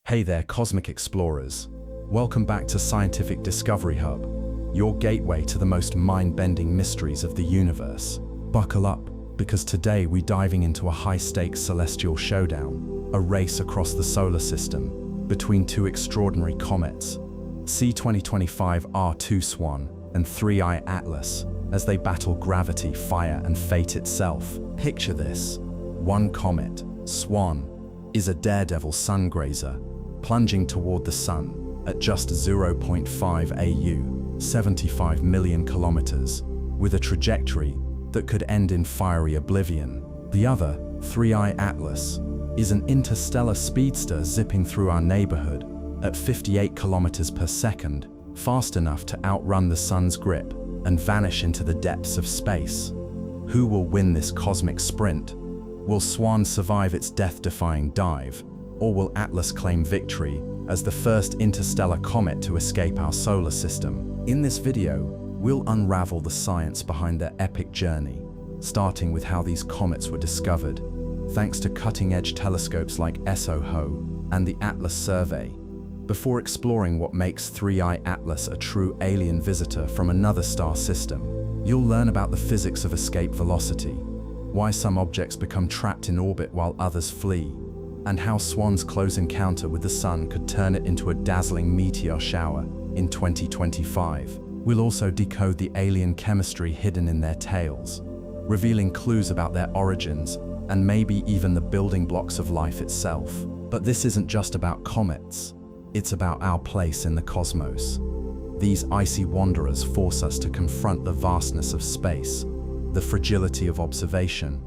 Hey there, cosmic explorers. Welcome back to Scientific Discovery Hub, your gateway to the most mind-bending mysteries of the universe. Buckle up, because today we're diving into a high-stakes celestial showdown, a race across the solar system between two extraordinary comets, C2025 R2 SWAN and 3I Atlas, as they battle gravity, fire, and fate itself. Picture this. One comet, SWAN, is a daredevil SunGrazer, plunging toward the sun at just 0.5 AU, 75 million kilometers, with a trajectory that could end in fiery oblivion. The other, 3I Atlas, is an interstellar speedster zipping through our neighborhood at 58 kilometers per second, fast enough to outrun the sun's grip and vanish into the depths of space. Who will win this cosmic sprint? Will SWAN survive its death-defying dive, or will Atlas claim victory as the first interstellar comet to escape our solar system? In this video, we'll unravel the science behind their epic journey, starting with how these comets were discovered, thanks to cutting-edge telescopes like SOHO and the Atlas survey, before exploring what makes 3I Atlas a true alien visitor from another star system. You'll learn about the physics of escape velocity, why some objects become trapped in orbit while others flee, and how SWAN's close encounter with the sun could turn it into a dazzling meteor shower in 2025. We'll also decode the alien chemistry hidden in their tails, revealing clues about their origins and maybe even the building blocks of life itself. But this isn't just about comets, it's about our place in the cosmos. These icy wanderers force us to confront the vastness of space, the fragility of observation,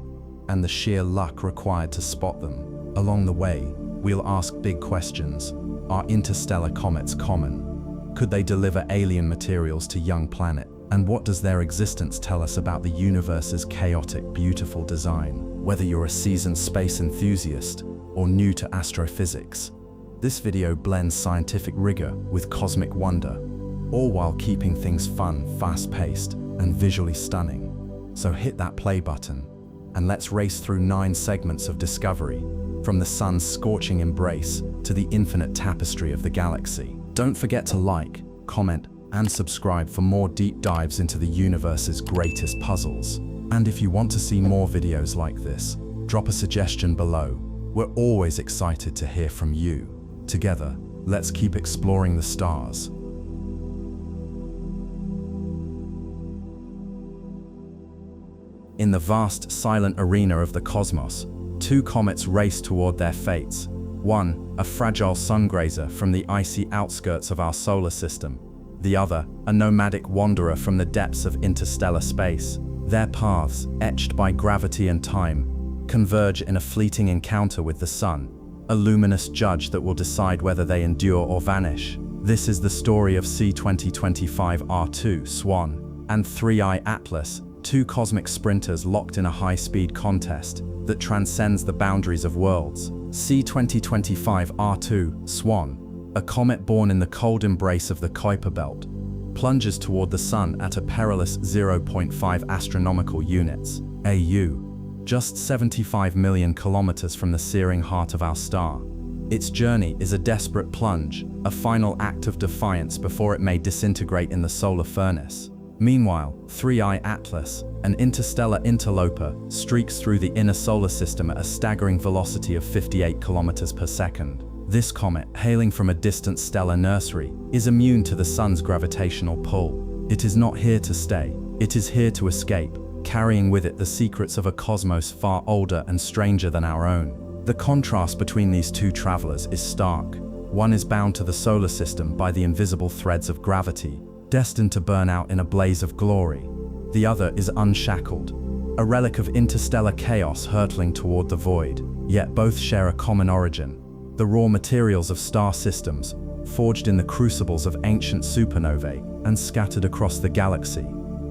and the sheer luck required to spot them. Along the way, we'll ask big questions. Are interstellar comets common? Could they deliver alien materials to young planets? And what does their existence tell us about the universe's chaotic, beautiful design? Whether you're a seasoned space enthusiast or new to astrophysics, this video blends scientific rigor with cosmic wonder, all while keeping things fun, fast-paced, and visually stunning. So hit that play button, and let's race through 9 segments of discovery, from the sun's scorching embrace to the infinite tapestry of the galaxy. Don't forget to like, comment, and subscribe for more deep dives into the universe's greatest puzzles. And if you want to see more videos like this, drop a suggestion below. We're always excited to hear from you. Together, let's keep exploring the stars. In the vast, silent arena of the cosmos, two comets race toward their fates. One, a fragile SunGrazer from the icy outskirts of our solar system. The other, a nomadic wanderer from the depths of interstellar space. Their paths, etched by gravity and time, converge in a fleeting encounter with the sun, a luminous judge that will decide whether they endure or vanish. This is the story of C2025 R2 SWAN and 3I Atlas, two cosmic sprinters locked in a high-speed contest that transcends the boundaries of worlds. C2025 R2 SWAN, a comet born in the cold embrace of the Kuiper Belt, plunges toward the sun at a perilous 0.5 astronomical units, AU, just 75 million kilometers from the searing heart of our star. Its journey is a desperate plunge, a final act of defiance before it may disintegrate in the solar furnace. Meanwhile, 3I Atlas, an interstellar interloper, streaks through the inner solar system at a staggering velocity of 58 kilometers per second. This comet, hailing from a distant stellar nursery, is immune to the sun's gravitational pull. It is not here to stay, it is here to escape, carrying with it the secrets of a cosmos far older and stranger than our own. The contrast between these two travelers is stark. One is bound to the solar system by the invisible threads of gravity, destined to burn out in a blaze of glory. The other is unshackled, a relic of interstellar chaos hurtling toward the void. Yet both share a common origin, the raw materials of star systems, forged in the crucibles of ancient supernovae and scattered across the galaxy.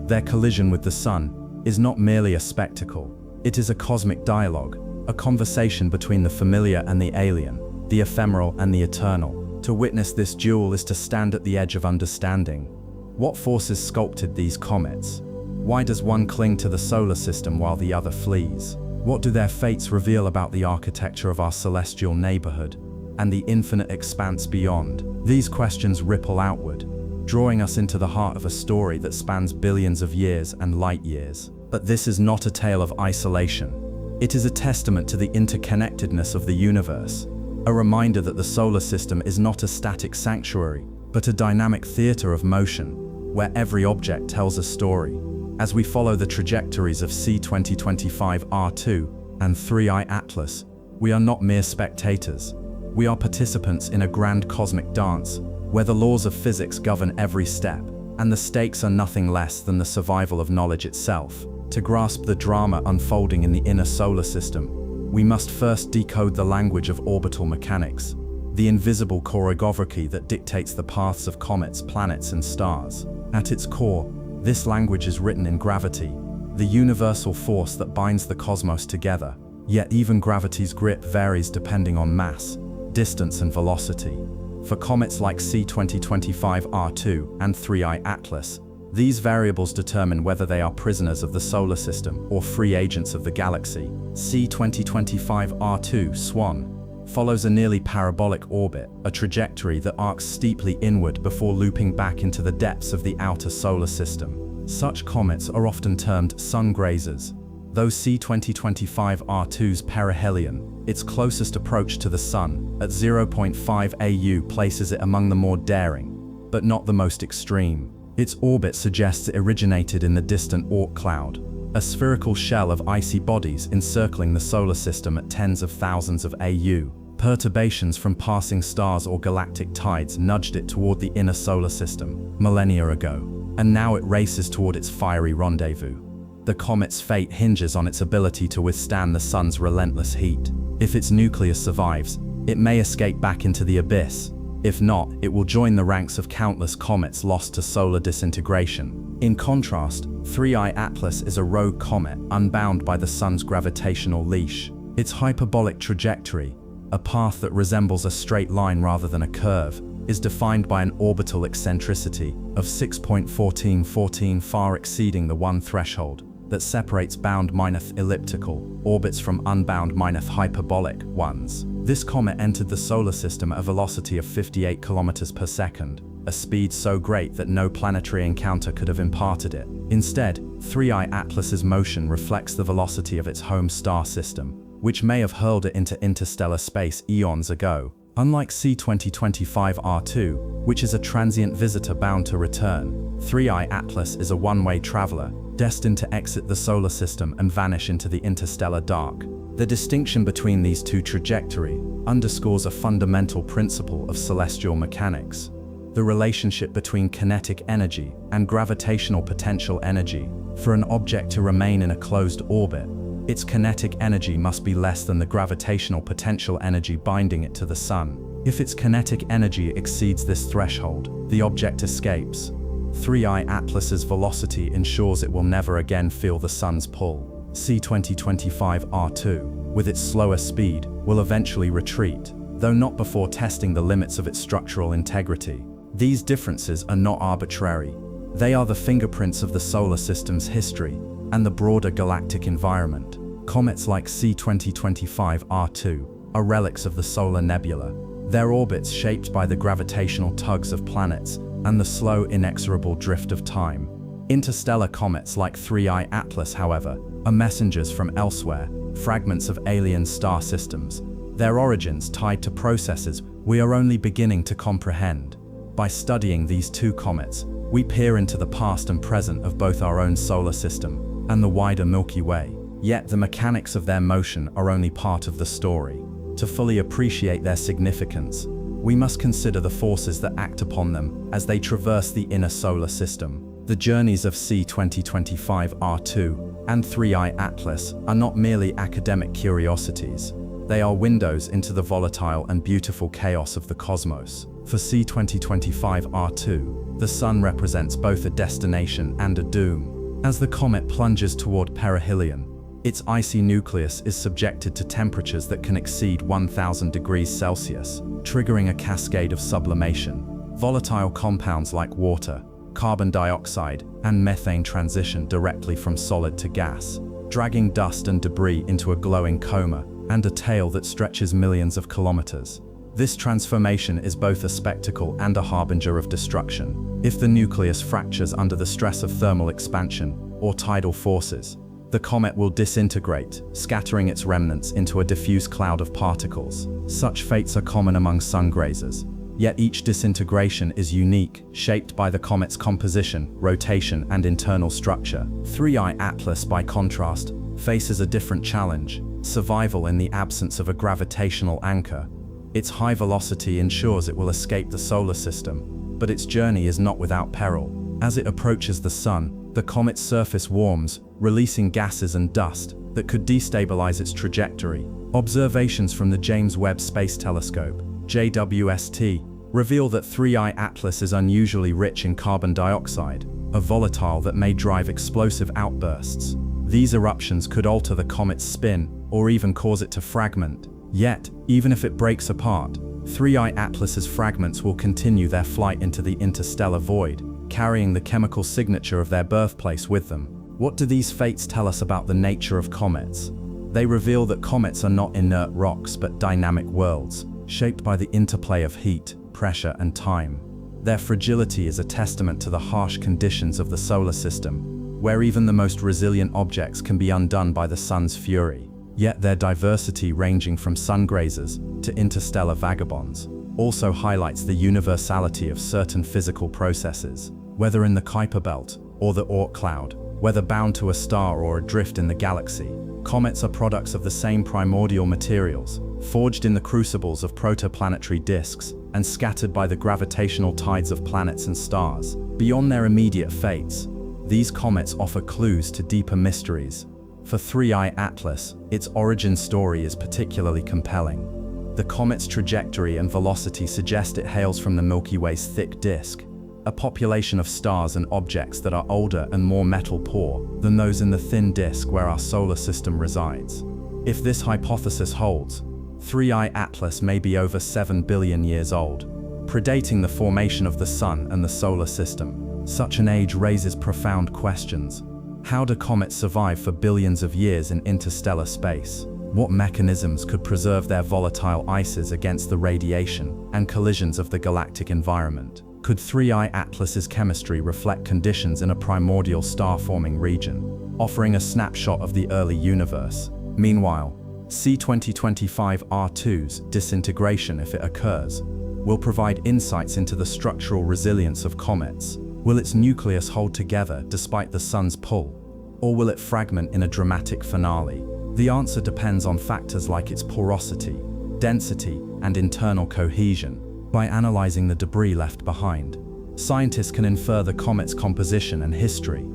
Their collision with the sun is not merely a spectacle, it is a cosmic dialogue, a conversation between the familiar and the alien, the ephemeral and the eternal. To witness this duel is to stand at the edge of understanding. What forces sculpted these comets? Why does one cling to the solar system while the other flees? What do their fates reveal about the architecture of our celestial neighborhood? and the infinite expanse beyond. These questions ripple outward, drawing us into the heart of a story that spans billions of years and light years. But this is not a tale of isolation. It is a testament to the interconnectedness of the universe, a reminder that the solar system is not a static sanctuary, but a dynamic theater of motion, where every object tells a story. As we follow the trajectories of C2025 R2 and 3I Atlas, we are not mere spectators. We are participants in a grand cosmic dance, where the laws of physics govern every step, and the stakes are nothing less than the survival of knowledge itself. To grasp the drama unfolding in the inner solar system, we must first decode the language of orbital mechanics, the invisible choreography that dictates the paths of comets, planets, and stars. At its core, this language is written in gravity, the universal force that binds the cosmos together. Yet even gravity's grip varies depending on mass, distance, and velocity. For comets like C2025 R2 and 3I Atlas, these variables determine whether they are prisoners of the solar system or free agents of the galaxy. C2025 R2 SWAN follows a nearly parabolic orbit, a trajectory that arcs steeply inward before looping back into the depths of the outer solar system. Such comets are often termed SunGrazers, though C2025 R2's Perihelion, its closest approach to the Sun, at 0.5 AU places it among the more daring, but not the most extreme. Its orbit suggests it originated in the distant Oort cloud, a spherical shell of icy bodies encircling the solar system at tens of thousands of AU. Perturbations from passing stars or galactic tides nudged it toward the inner solar system millennia ago, and now it races toward its fiery rendezvous. The comet's fate hinges on its ability to withstand the sun's relentless heat. If its nucleus survives, it may escape back into the abyss. If not, it will join the ranks of countless comets lost to solar disintegration. In contrast, 3I Atlas is a rogue comet, unbound by the sun's gravitational leash. Its hyperbolic trajectory, a path that resembles a straight line rather than a curve, is defined by an orbital eccentricity of 6.1414, far exceeding the one threshold that separates bound-minus elliptical orbits from unbound-minus hyperbolic ones. This comet entered the solar system at a velocity of 58 kilometers per second, a speed so great that no planetary encounter could have imparted it. Instead, 3I Atlas's motion reflects the velocity of its home star system, which may have hurled it into interstellar space eons ago. Unlike C2025 R2, which is a transient visitor bound to return, 3I Atlas is a one-way traveler, destined to exit the solar system and vanish into the interstellar dark. The distinction between these two trajectories underscores a fundamental principle of celestial mechanics: the relationship between kinetic energy and gravitational potential energy. For an object to remain in a closed orbit, its kinetic energy must be less than the gravitational potential energy binding it to the sun. If its kinetic energy exceeds this threshold, the object escapes. 3I Atlas's velocity ensures it will never again feel the sun's pull. C2025 R2, with its slower speed, will eventually retreat, though not before testing the limits of its structural integrity. These differences are not arbitrary. They are the fingerprints of the solar system's history and the broader galactic environment. Comets like C2025 R2 are relics of the solar nebula, their orbits shaped by the gravitational tugs of planets and the slow, inexorable drift of time. Interstellar comets like 3I Atlas, however, are messengers from elsewhere, fragments of alien star systems, their origins tied to processes we are only beginning to comprehend. By studying these two comets, we peer into the past and present of both our own solar system and the wider Milky Way. Yet the mechanics of their motion are only part of the story. To fully appreciate their significance, we must consider the forces that act upon them as they traverse the inner solar system. The journeys of C2025 R2 and 3I Atlas are not merely academic curiosities. They are windows into the volatile and beautiful chaos of the cosmos. For C2025 R2, the sun represents both a destination and a doom. As the comet plunges toward Perihelion, its icy nucleus is subjected to temperatures that can exceed 1000 degrees Celsius, triggering a cascade of sublimation. Volatile compounds like water, carbon dioxide, and methane transition directly from solid to gas, dragging dust and debris into a glowing coma and a tail that stretches millions of kilometers. This transformation is both a spectacle and a harbinger of destruction. If the nucleus fractures under the stress of thermal expansion or tidal forces, the comet will disintegrate, scattering its remnants into a diffuse cloud of particles. Such fates are common among SunGrazers, yet each disintegration is unique, shaped by the comet's composition, rotation, and internal structure. 3I Atlas, by contrast, faces a different challenge: survival in the absence of a gravitational anchor. Its high velocity ensures it will escape the solar system, but its journey is not without peril. As it approaches the Sun, the comet's surface warms, releasing gases and dust that could destabilize its trajectory. Observations from the James Webb Space Telescope, JWST, reveal that 3I Atlas is unusually rich in carbon dioxide, a volatile that may drive explosive outbursts. These eruptions could alter the comet's spin or even cause it to fragment. Yet, even if it breaks apart, 3I Atlas's fragments will continue their flight into the interstellar void, carrying the chemical signature of their birthplace with them. What do these fates tell us about the nature of comets? They reveal that comets are not inert rocks but dynamic worlds, shaped by the interplay of heat, pressure, and time. Their fragility is a testament to the harsh conditions of the solar system, where even the most resilient objects can be undone by the sun's fury. Yet their diversity, ranging from SunGrazers to interstellar vagabonds, also highlights the universality of certain physical processes. Whether in the Kuiper belt or the Oort cloud, whether bound to a star or adrift in the galaxy, comets are products of the same primordial materials, forged in the crucibles of protoplanetary disks and scattered by the gravitational tides of planets and stars. Beyond their immediate fates, these comets offer clues to deeper mysteries. For 3I Atlas, its origin story is particularly compelling. The comet's trajectory and velocity suggest it hails from the Milky Way's thick disk, a population of stars and objects that are older and more metal-poor than those in the thin disk where our solar system resides. If this hypothesis holds, 3I Atlas may be over 7 billion years old, predating the formation of the Sun and the solar system. Such an age raises profound questions. How do comets survive for billions of years in interstellar space? What mechanisms could preserve their volatile ices against the radiation and collisions of the galactic environment? Could 3I Atlas's chemistry reflect conditions in a primordial star-forming region, offering a snapshot of the early universe? Meanwhile, C2025 R2's disintegration, if it occurs, will provide insights into the structural resilience of comets. Will its nucleus hold together despite the sun's pull, or will it fragment in a dramatic finale? The answer depends on factors like its porosity, density, and internal cohesion. By analyzing the debris left behind, scientists can infer the comet's composition and history.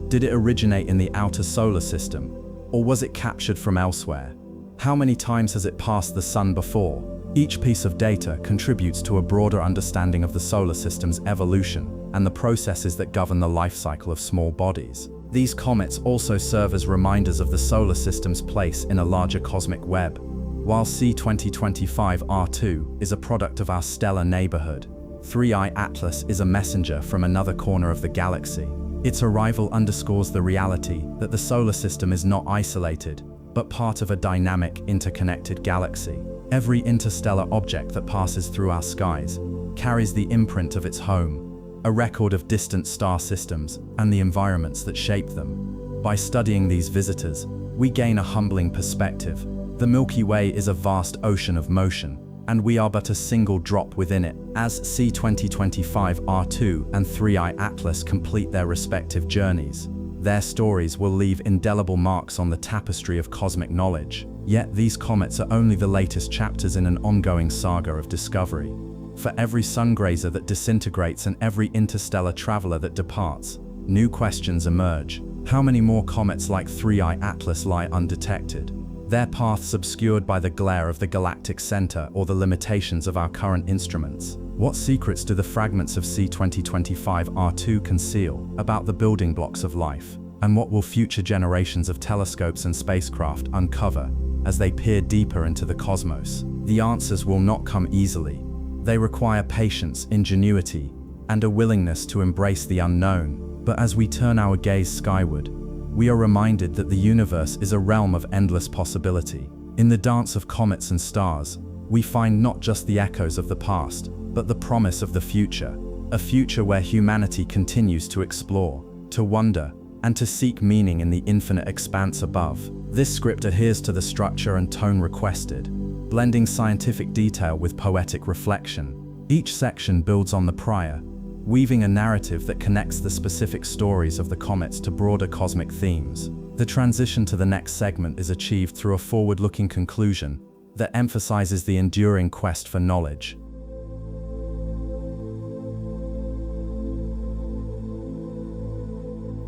Did it originate in the outer solar system, or was it captured from elsewhere? How many times has it passed the sun before? Each piece of data contributes to a broader understanding of the solar system's evolution and the processes that govern the life cycle of small bodies. These comets also serve as reminders of the solar system's place in a larger cosmic web. While C2025 R2 is a product of our stellar neighborhood, 3I Atlas is a messenger from another corner of the galaxy. Its arrival underscores the reality that the solar system is not isolated, but part of a dynamic, interconnected galaxy. Every interstellar object that passes through our skies carries the imprint of its home, a record of distant star systems and the environments that shape them. By studying these visitors, we gain a humbling perspective. The Milky Way is a vast ocean of motion, and we are but a single drop within it. As C2025 R2 and 3I Atlas complete their respective journeys, their stories will leave indelible marks on the tapestry of cosmic knowledge. Yet these comets are only the latest chapters in an ongoing saga of discovery. For every SunGrazer that disintegrates and every interstellar traveler that departs, new questions emerge. How many more comets like 3I Atlas lie undetected, their paths obscured by the glare of the galactic center or the limitations of our current instruments? What secrets do the fragments of C2025 R2 conceal about the building blocks of life? And what will future generations of telescopes and spacecraft uncover as they peer deeper into the cosmos? The answers will not come easily. They require patience, ingenuity, and a willingness to embrace the unknown. But as we turn our gaze skyward, we are reminded that the universe is a realm of endless possibility. In the dance of comets and stars, we find not just the echoes of the past, but the promise of the future, a future where humanity continues to explore, to wonder, and to seek meaning in the infinite expanse above. This script adheres to the structure and tone requested, blending scientific detail with poetic reflection. Each section builds on the prior, weaving a narrative that connects the specific stories of the comets to broader cosmic themes. The transition to the next segment is achieved through a forward-looking conclusion that emphasizes the enduring quest for knowledge.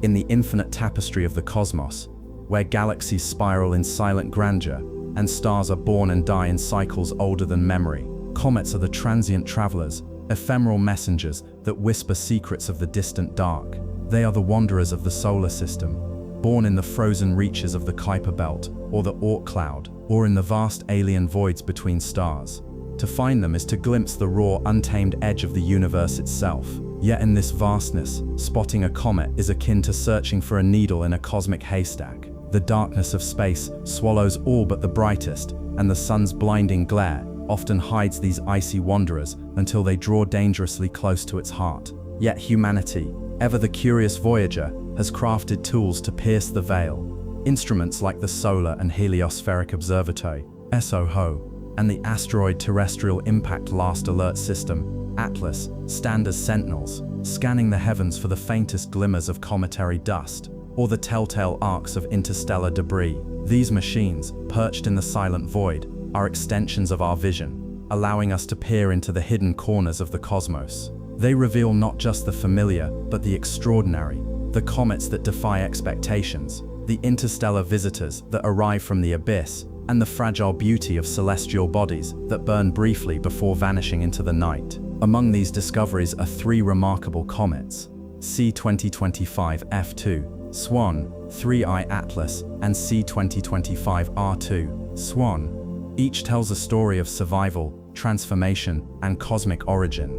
In the infinite tapestry of the cosmos, where galaxies spiral in silent grandeur and stars are born and die in cycles older than memory, comets are the transient travelers, ephemeral messengers that whisper secrets of the distant dark. They are the wanderers of the solar system, born in the frozen reaches of the Kuiper Belt or the Oort cloud, or in the vast alien voids between stars. To find them is to glimpse the raw, untamed edge of the universe itself. Yet in this vastness, spotting a comet is akin to searching for a needle in a cosmic haystack. The darkness of space swallows all but the brightest, and the sun's blinding glare often hides these icy wanderers until they draw dangerously close to its heart. Yet humanity, ever the curious voyager, has crafted tools to pierce the veil. Instruments like the Solar and Heliospheric Observatory, SOHO, and the Asteroid Terrestrial Impact Last Alert System, ATLAS, stand as sentinels, scanning the heavens for the faintest glimmers of cometary dust, or the telltale arcs of interstellar debris. These machines, perched in the silent void, are extensions of our vision, allowing us to peer into the hidden corners of the cosmos. They reveal not just the familiar, but the extraordinary, the comets that defy expectations, the interstellar visitors that arrive from the abyss, and the fragile beauty of celestial bodies that burn briefly before vanishing into the night. Among these discoveries are three remarkable comets: C2025 F2, SWAN, 3I Atlas, and C2025 R2, SWAN. Each tells a story of survival, transformation, and cosmic origin.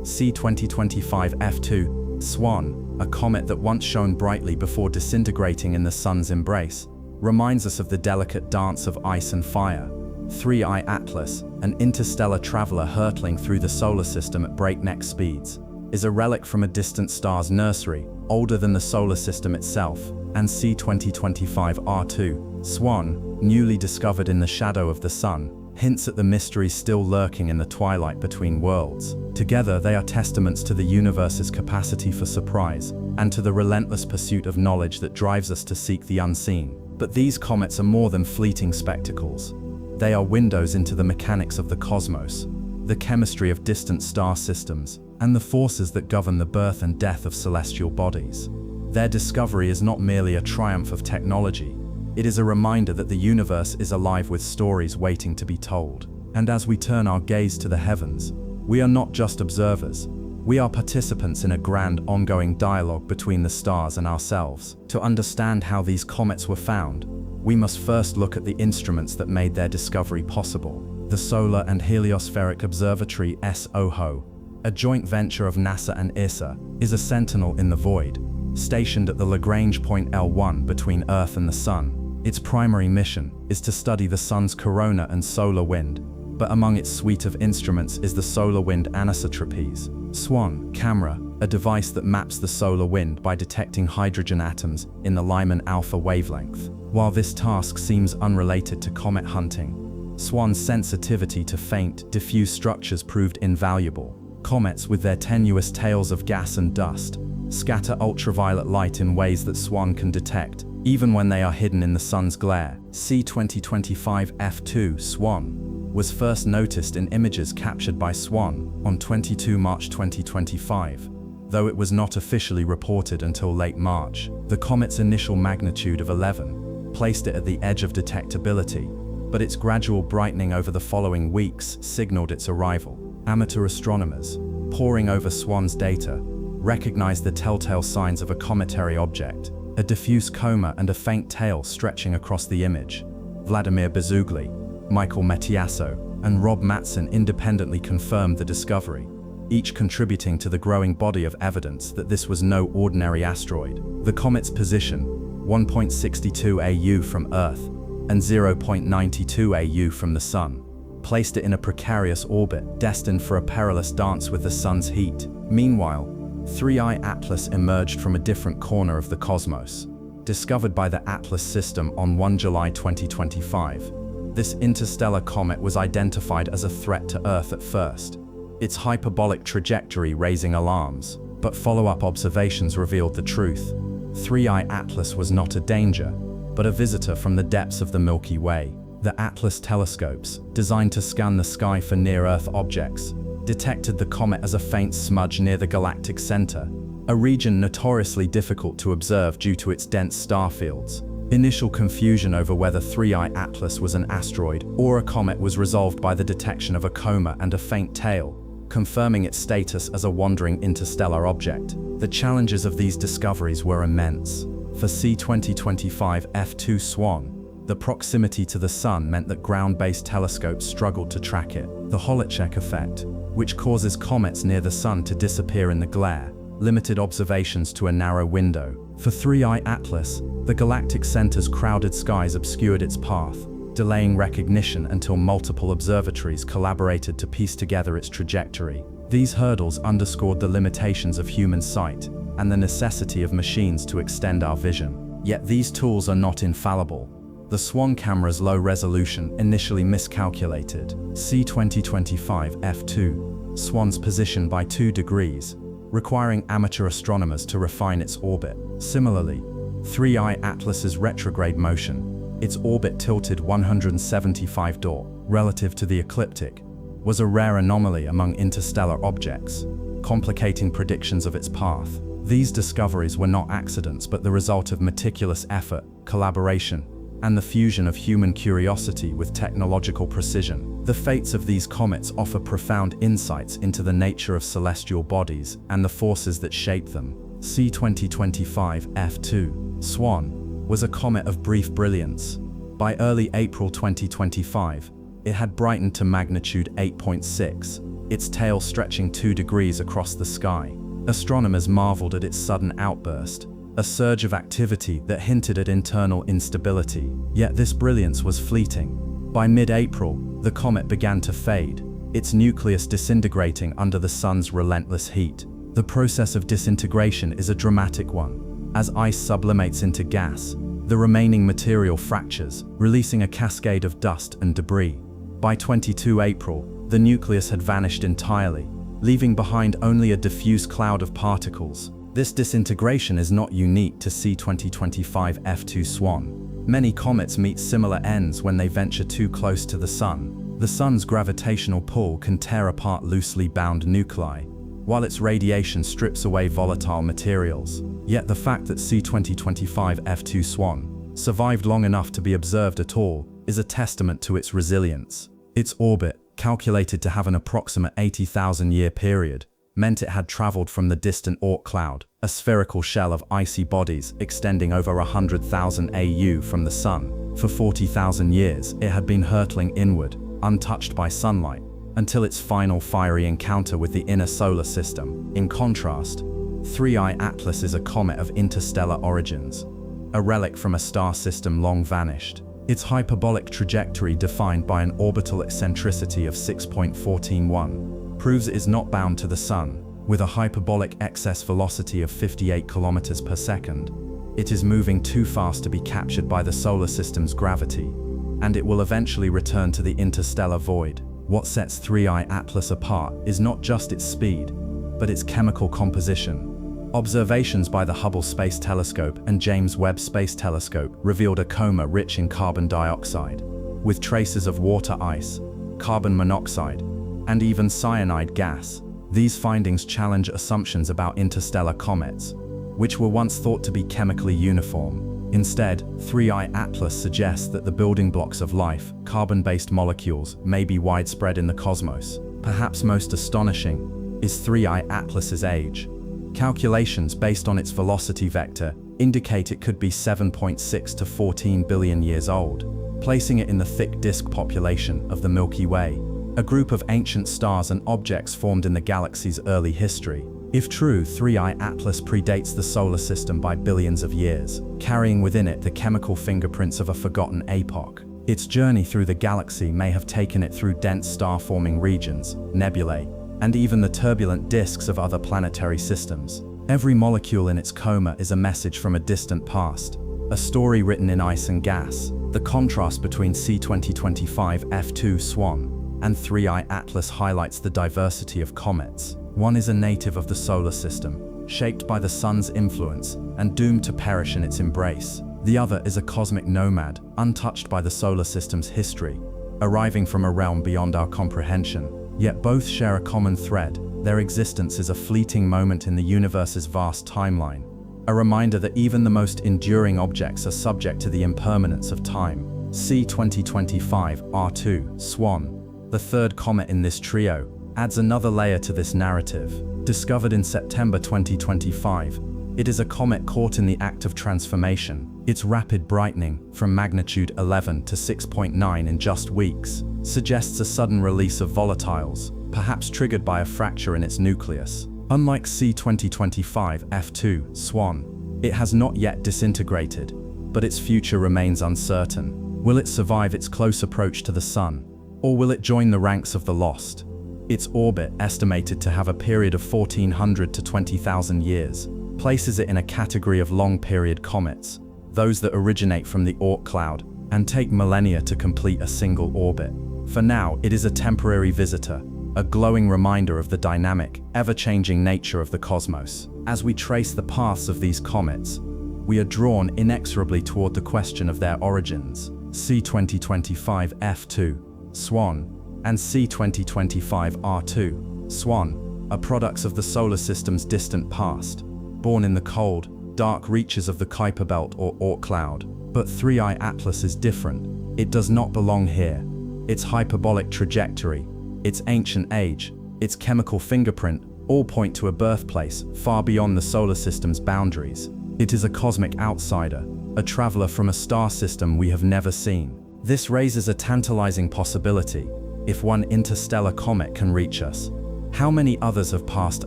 C2025 F2, SWAN, a comet that once shone brightly before disintegrating in the sun's embrace, reminds us of the delicate dance of ice and fire. 3I Atlas, an interstellar traveler hurtling through the solar system at breakneck speeds, is a relic from a distant star's nursery, older than the solar system itself. And C2025 R2, SWAN, newly discovered in the shadow of the sun, hints at the mysteries still lurking in the twilight between worlds. Together, they are testaments to the universe's capacity for surprise, and to the relentless pursuit of knowledge that drives us to seek the unseen. But these comets are more than fleeting spectacles. They are windows into the mechanics of the cosmos, the chemistry of distant star systems, and the forces that govern the birth and death of celestial bodies. Their discovery is not merely a triumph of technology, it is a reminder that the universe is alive with stories waiting to be told. And as we turn our gaze to the heavens, we are not just observers, we are participants in a grand ongoing dialogue between the stars and ourselves. To understand how these comets were found, we must first look at the instruments that made their discovery possible. The Solar and Heliospheric Observatory SOHO, a joint venture of NASA and ESA, is a sentinel in the void, stationed at the Lagrange point L1 between Earth and the Sun. Its primary mission is to study the Sun's corona and solar wind, but among its suite of instruments is the Solar Wind Anisotropes SWAN camera, a device that maps the solar wind by detecting hydrogen atoms in the Lyman alpha wavelength. While this task seems unrelated to comet hunting, SWAN's sensitivity to faint, diffuse structures proved invaluable. Comets, with their tenuous tails of gas and dust, scatter ultraviolet light in ways that SWAN can detect, even when they are hidden in the sun's glare. C2025 F2 SWAN was first noticed in images captured by SWAN on 22 March 2025, though it was not officially reported until late March. The comet's initial magnitude of 11 placed it at the edge of detectability, but its gradual brightening over the following weeks signaled its arrival. Amateur astronomers, poring over SWAN's data, recognized the telltale signs of a cometary object, a diffuse coma and a faint tail stretching across the image. Vladimir Bezugli, Michael Metiasso, and Rob Matson independently confirmed the discovery, each contributing to the growing body of evidence that this was no ordinary asteroid. The comet's position, 1.62 AU from Earth and 0.92 AU from the Sun, placed it in a precarious orbit, destined for a perilous dance with the sun's heat. Meanwhile, 3I Atlas emerged from a different corner of the cosmos. Discovered by the Atlas system on 1 July 2025, this interstellar comet was identified as a threat to Earth at first, its hyperbolic trajectory raising alarms. But follow-up observations revealed the truth. 3I Atlas was not a danger, but a visitor from the depths of the Milky Way. The Atlas telescopes, designed to scan the sky for near-Earth objects, detected the comet as a faint smudge near the galactic center, a region notoriously difficult to observe due to its dense star fields. Initial confusion over whether 3I Atlas was an asteroid or a comet was resolved by the detection of a coma and a faint tail, confirming its status as a wandering interstellar object. The challenges of these discoveries were immense. For C-2025 F2 SWAN, the proximity to the Sun meant that ground-based telescopes struggled to track it. The Holochek effect, which causes comets near the Sun to disappear in the glare, limited observations to a narrow window. For 3I Atlas, the galactic center's crowded skies obscured its path, delaying recognition until multiple observatories collaborated to piece together its trajectory. These hurdles underscored the limitations of human sight and the necessity of machines to extend our vision. Yet these tools are not infallible. The SWAN camera's low resolution initially miscalculated C-2025 F2 SWAN's position by 2 degrees, requiring amateur astronomers to refine its orbit. Similarly, 3I Atlas's retrograde motion, its orbit tilted 175 degrees relative to the ecliptic, was a rare anomaly among interstellar objects, complicating predictions of its path. These discoveries were not accidents but the result of meticulous effort, collaboration, and the fusion of human curiosity with technological precision. The fates of these comets offer profound insights into the nature of celestial bodies and the forces that shape them. C-2025 F2 SWAN was a comet of brief brilliance. By early April 2025, it had brightened to magnitude 8.6, its tail stretching 2 degrees across the sky. Astronomers marveled at its sudden outburst, a surge of activity that hinted at internal instability. Yet this brilliance was fleeting. By mid-April, the comet began to fade, its nucleus disintegrating under the sun's relentless heat. The process of disintegration is a dramatic one. As ice sublimates into gas, the remaining material fractures, releasing a cascade of dust and debris. By 22 April, the nucleus had vanished entirely, leaving behind only a diffuse cloud of particles. This disintegration is not unique to C-2025 F2 SWAN. Many comets meet similar ends when they venture too close to the Sun. The Sun's gravitational pull can tear apart loosely bound nuclei, while its radiation strips away volatile materials. Yet the fact that C-2025 F2 SWAN survived long enough to be observed at all is a testament to its resilience. Its orbit, calculated to have an approximate 80,000-year period, meant it had traveled from the distant Oort cloud, a spherical shell of icy bodies extending over 100,000 AU from the Sun. For 40,000 years, it had been hurtling inward, untouched by sunlight, until its final fiery encounter with the inner solar system. In contrast, 3I Atlas is a comet of interstellar origins, a relic from a star system long vanished. Its hyperbolic trajectory, defined by an orbital eccentricity of 6.141, proves it is not bound to the Sun. With a hyperbolic excess velocity of 58 kilometers per second, it is moving too fast to be captured by the solar system's gravity, and it will eventually return to the interstellar void. What sets 3I Atlas apart is not just its speed, but its chemical composition. Observations by the Hubble Space Telescope and James Webb Space Telescope revealed a coma rich in carbon dioxide, with traces of water ice, carbon monoxide, and even cyanide gas. These findings challenge assumptions about interstellar comets, which were once thought to be chemically uniform. Instead, 3I Atlas suggests that the building blocks of life, carbon-based molecules, may be widespread in the cosmos. Perhaps most astonishing is 3I Atlas's age. Calculations based on its velocity vector indicate it could be 7.6 to 14 billion years old, placing it in the thick disk population of the Milky Way, a group of ancient stars and objects formed in the galaxy's early history. If true, 3I Atlas predates the solar system by billions of years, carrying within it the chemical fingerprints of a forgotten epoch. Its journey through the galaxy may have taken it through dense star-forming regions, nebulae, and even the turbulent disks of other planetary systems. Every molecule in its coma is a message from a distant past, a story written in ice and gas. The contrast between C2025 F2 SWAN and 3I Atlas highlights the diversity of comets. One is a native of the solar system, shaped by the sun's influence and doomed to perish in its embrace. The other is a cosmic nomad, untouched by the solar system's history, arriving from a realm beyond our comprehension. Yet both share a common thread. Their existence is a fleeting moment in the universe's vast timeline, a reminder that even the most enduring objects are subject to the impermanence of time. C2025 R2 SWAN, the third comet in this trio, adds another layer to this narrative. Discovered in September 2025, it is a comet caught in the act of transformation. Its rapid brightening, from magnitude 11 to 6.9 in just weeks, suggests a sudden release of volatiles, perhaps triggered by a fracture in its nucleus. Unlike C2025 F2 SWAN, it has not yet disintegrated, but its future remains uncertain. Will it survive its close approach to the Sun, or will it join the ranks of the lost? Its orbit, estimated to have a period of 1400 to 20,000 years, places it in a category of long-period comets, those that originate from the Oort cloud and take millennia to complete a single orbit. For now, it is a temporary visitor, a glowing reminder of the dynamic, ever-changing nature of the cosmos. As we trace the paths of these comets, we are drawn inexorably toward the question of their origins. C2025 F2 SWAN and C2025 R2 SWAN are products of the solar system's distant past, born in the cold, dark reaches of the Kuiper Belt or Oort cloud. But 3I Atlas is different. It does not belong here. Its hyperbolic trajectory, its ancient age, its chemical fingerprint all point to a birthplace far beyond the solar system's boundaries. It is a cosmic outsider, a traveler from a star system we have never seen. This raises a tantalizing possibility. If one interstellar comet can reach us, how many others have passed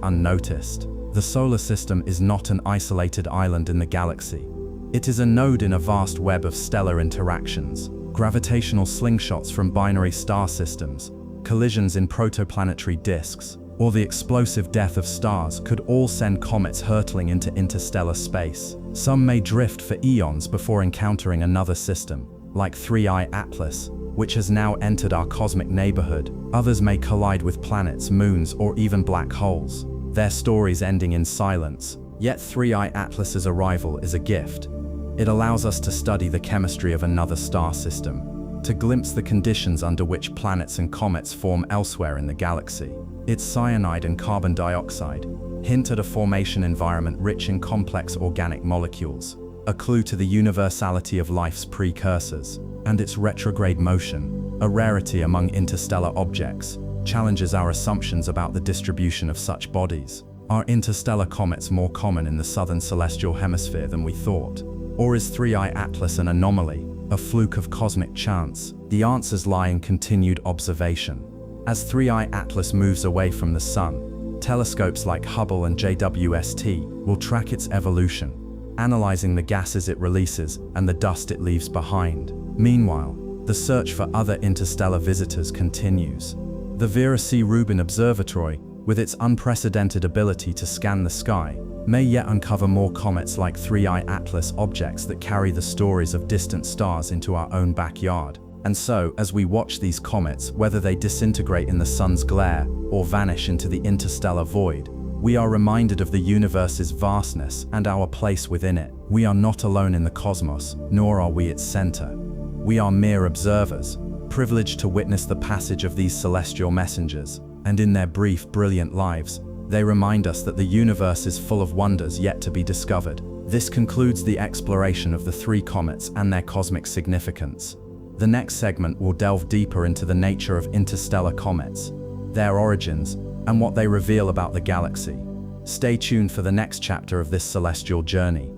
unnoticed? The solar system is not an isolated island in the galaxy. It is a node in a vast web of stellar interactions. Gravitational slingshots from binary star systems, collisions in protoplanetary disks, or the explosive death of stars could all send comets hurtling into interstellar space. Some may drift for eons before encountering another system, like 3I Atlas, which has now entered our cosmic neighborhood. Others may collide with planets, moons, or even black holes, their stories ending in silence. Yet 3I Atlas's arrival is a gift. It allows us to study the chemistry of another star system, to glimpse the conditions under which planets and comets form elsewhere in the galaxy. Its cyanide and carbon dioxide hint at a formation environment rich in complex organic molecules, a clue to the universality of life's precursors. And its retrograde motion, a rarity among interstellar objects, challenges our assumptions about the distribution of such bodies. Are interstellar comets more common in the southern celestial hemisphere than we thought? Or is 3I Atlas an anomaly, a fluke of cosmic chance? The answers lie in continued observation. As 3I Atlas moves away from the Sun, telescopes like Hubble and JWST will track its evolution, analyzing the gases it releases and the dust it leaves behind. Meanwhile, the search for other interstellar visitors continues. The Vera C. Rubin Observatory, with its unprecedented ability to scan the sky, may yet uncover more comets like 3I Atlas, objects that carry the stories of distant stars into our own backyard. And so, as we watch these comets, whether they disintegrate in the sun's glare or vanish into the interstellar void, we are reminded of the universe's vastness and our place within it. We are not alone in the cosmos, nor are we its center. We are mere observers, privileged to witness the passage of these celestial messengers, and in their brief, brilliant lives, they remind us that the universe is full of wonders yet to be discovered. This concludes the exploration of the three comets and their cosmic significance. The next segment will delve deeper into the nature of interstellar comets, their origins, and what they reveal about the galaxy. Stay tuned for the next chapter of this celestial journey.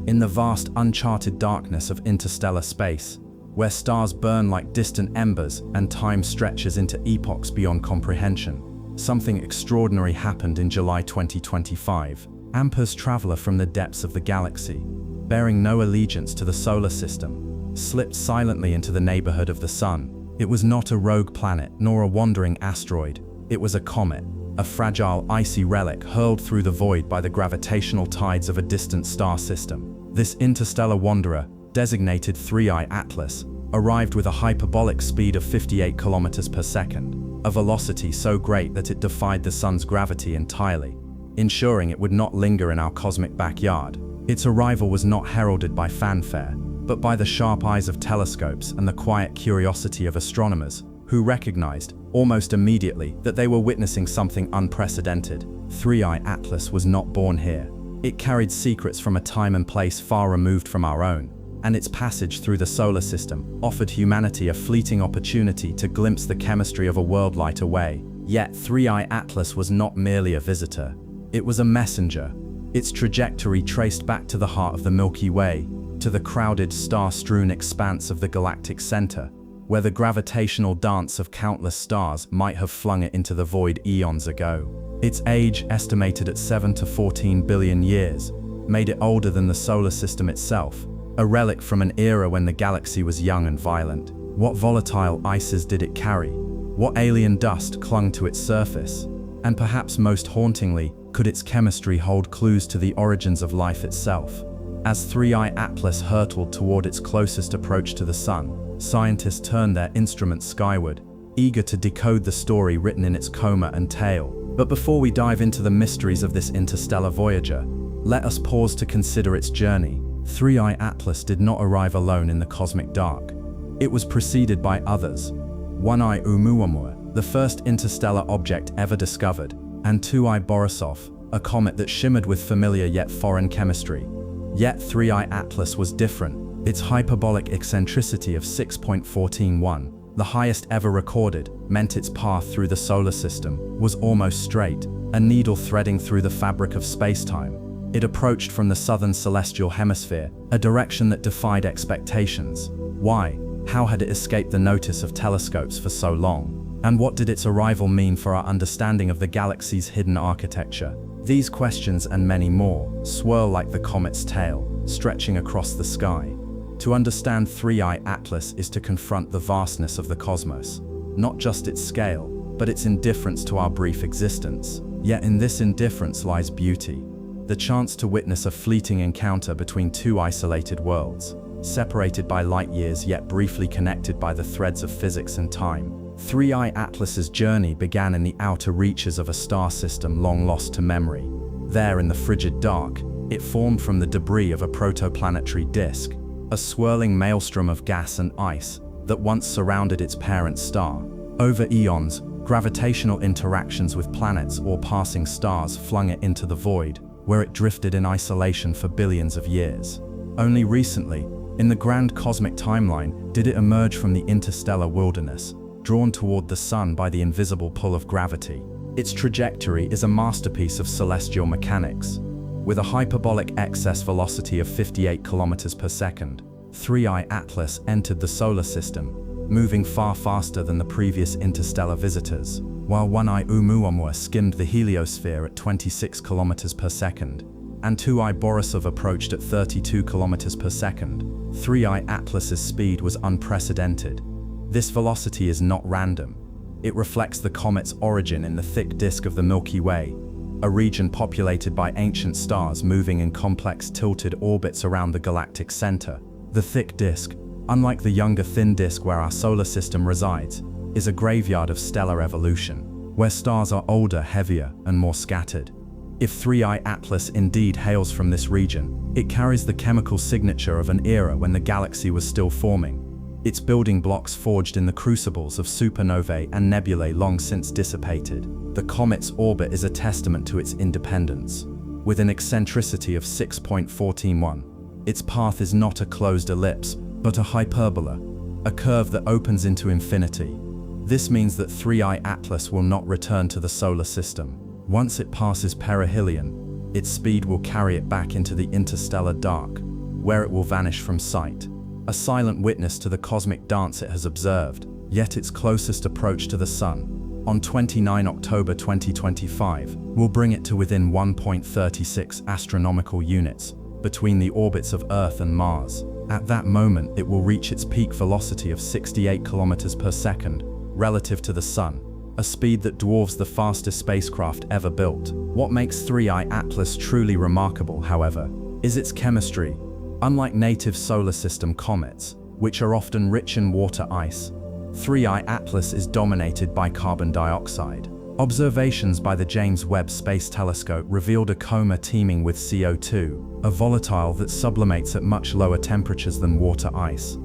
In the vast, uncharted darkness of interstellar space, where stars burn like distant embers and time stretches into epochs beyond comprehension, something extraordinary happened in July 2025. Amper's traveler from the depths of the galaxy, bearing no allegiance to the solar system, slipped silently into the neighborhood of the Sun. It was not a rogue planet nor a wandering asteroid. It was a comet, a fragile, icy relic hurled through the void by the gravitational tides of a distant star system. This interstellar wanderer, designated 3I Atlas, arrived with a hyperbolic speed of 58 kilometers per second, a velocity so great that it defied the Sun's gravity entirely, ensuring it would not linger in our cosmic backyard. Its arrival was not heralded by fanfare, but by the sharp eyes of telescopes and the quiet curiosity of astronomers, who recognized, almost immediately, that they were witnessing something unprecedented. 3I Atlas was not born here. It carried secrets from a time and place far removed from our own, and its passage through the solar system offered humanity a fleeting opportunity to glimpse the chemistry of a world light away. Yet 3I Atlas was not merely a visitor. It was a messenger. Its trajectory traced back to the heart of the Milky Way, to the crowded, star-strewn expanse of the galactic center, where the gravitational dance of countless stars might have flung it into the void eons ago. Its age, estimated at 7 to 14 billion years, made it older than the solar system itself, a relic from an era when the galaxy was young and violent. What volatile ices did it carry? What alien dust clung to its surface? And perhaps most hauntingly, could its chemistry hold clues to the origins of life itself? As 3I Atlas hurtled toward its closest approach to the Sun, scientists turned their instruments skyward, eager to decode the story written in its coma and tail. But before we dive into the mysteries of this interstellar voyager, let us pause to consider its journey. 3I Atlas did not arrive alone in the cosmic dark. It was preceded by others. 1I Oumuamua, the first interstellar object ever discovered, and 2I Borisov, a comet that shimmered with familiar yet foreign chemistry. Yet 3I Atlas was different. Its hyperbolic eccentricity of 6.141, the highest ever recorded, meant its path through the solar system was almost straight, a needle threading through the fabric of space-time. It approached from the southern celestial hemisphere, a direction that defied expectations. Why? How had it escaped the notice of telescopes for so long? And what did its arrival mean for our understanding of the galaxy's hidden architecture? These questions and many more swirl like the comet's tail, stretching across the sky. To understand 3I Atlas is to confront the vastness of the cosmos, not just its scale, but its indifference to our brief existence. Yet in this indifference lies beauty, the chance to witness a fleeting encounter between two isolated worlds, separated by light years yet briefly connected by the threads of physics and time. 3I Atlas's journey began in the outer reaches of a star system long lost to memory. There in the frigid dark, it formed from the debris of a protoplanetary disk, a swirling maelstrom of gas and ice that once surrounded its parent star. Over eons, gravitational interactions with planets or passing stars flung it into the void, where it drifted in isolation for billions of years. Only recently, in the grand cosmic timeline, did it emerge from the interstellar wilderness, drawn toward the Sun by the invisible pull of gravity. Its trajectory is a masterpiece of celestial mechanics. With a hyperbolic excess velocity of 58 kilometers per second, 3I Atlas entered the solar system, moving far faster than the previous interstellar visitors, while 1I Oumuamua skimmed the heliosphere at 26 kilometers per second, and 2I Borisov approached at 32 kilometers per second. 3I Atlas's speed was unprecedented. This velocity is not random. It reflects the comet's origin in the thick disk of the Milky Way, a region populated by ancient stars moving in complex tilted orbits around the galactic center. The thick disk, unlike the younger thin disk where our solar system resides, is a graveyard of stellar evolution, where stars are older, heavier, and more scattered. If 3I Atlas indeed hails from this region, it carries the chemical signature of an era when the galaxy was still forming, its building blocks forged in the crucibles of supernovae and nebulae long since dissipated. The comet's orbit is a testament to its independence. With an eccentricity of 6.141, its path is not a closed ellipse, but a hyperbola, a curve that opens into infinity. This means that 3I Atlas will not return to the solar system. Once it passes Perihelion, its speed will carry it back into the interstellar dark, where it will vanish from sight, a silent witness to the cosmic dance it has observed. Yet its closest approach to the Sun, on 29 October 2025 will bring it to within 1.36 astronomical units between the orbits of Earth and Mars. At that moment, it will reach its peak velocity of 68 kilometers per second relative to the Sun, a speed that dwarfs the fastest spacecraft ever built. What makes 3I Atlas truly remarkable, however, is its chemistry. Unlike native solar system comets, which are often rich in water ice, 3I Atlas is dominated by carbon dioxide. Observations by the James Webb Space Telescope revealed a coma teeming with CO2, a volatile that sublimates at much lower temperatures than water ice.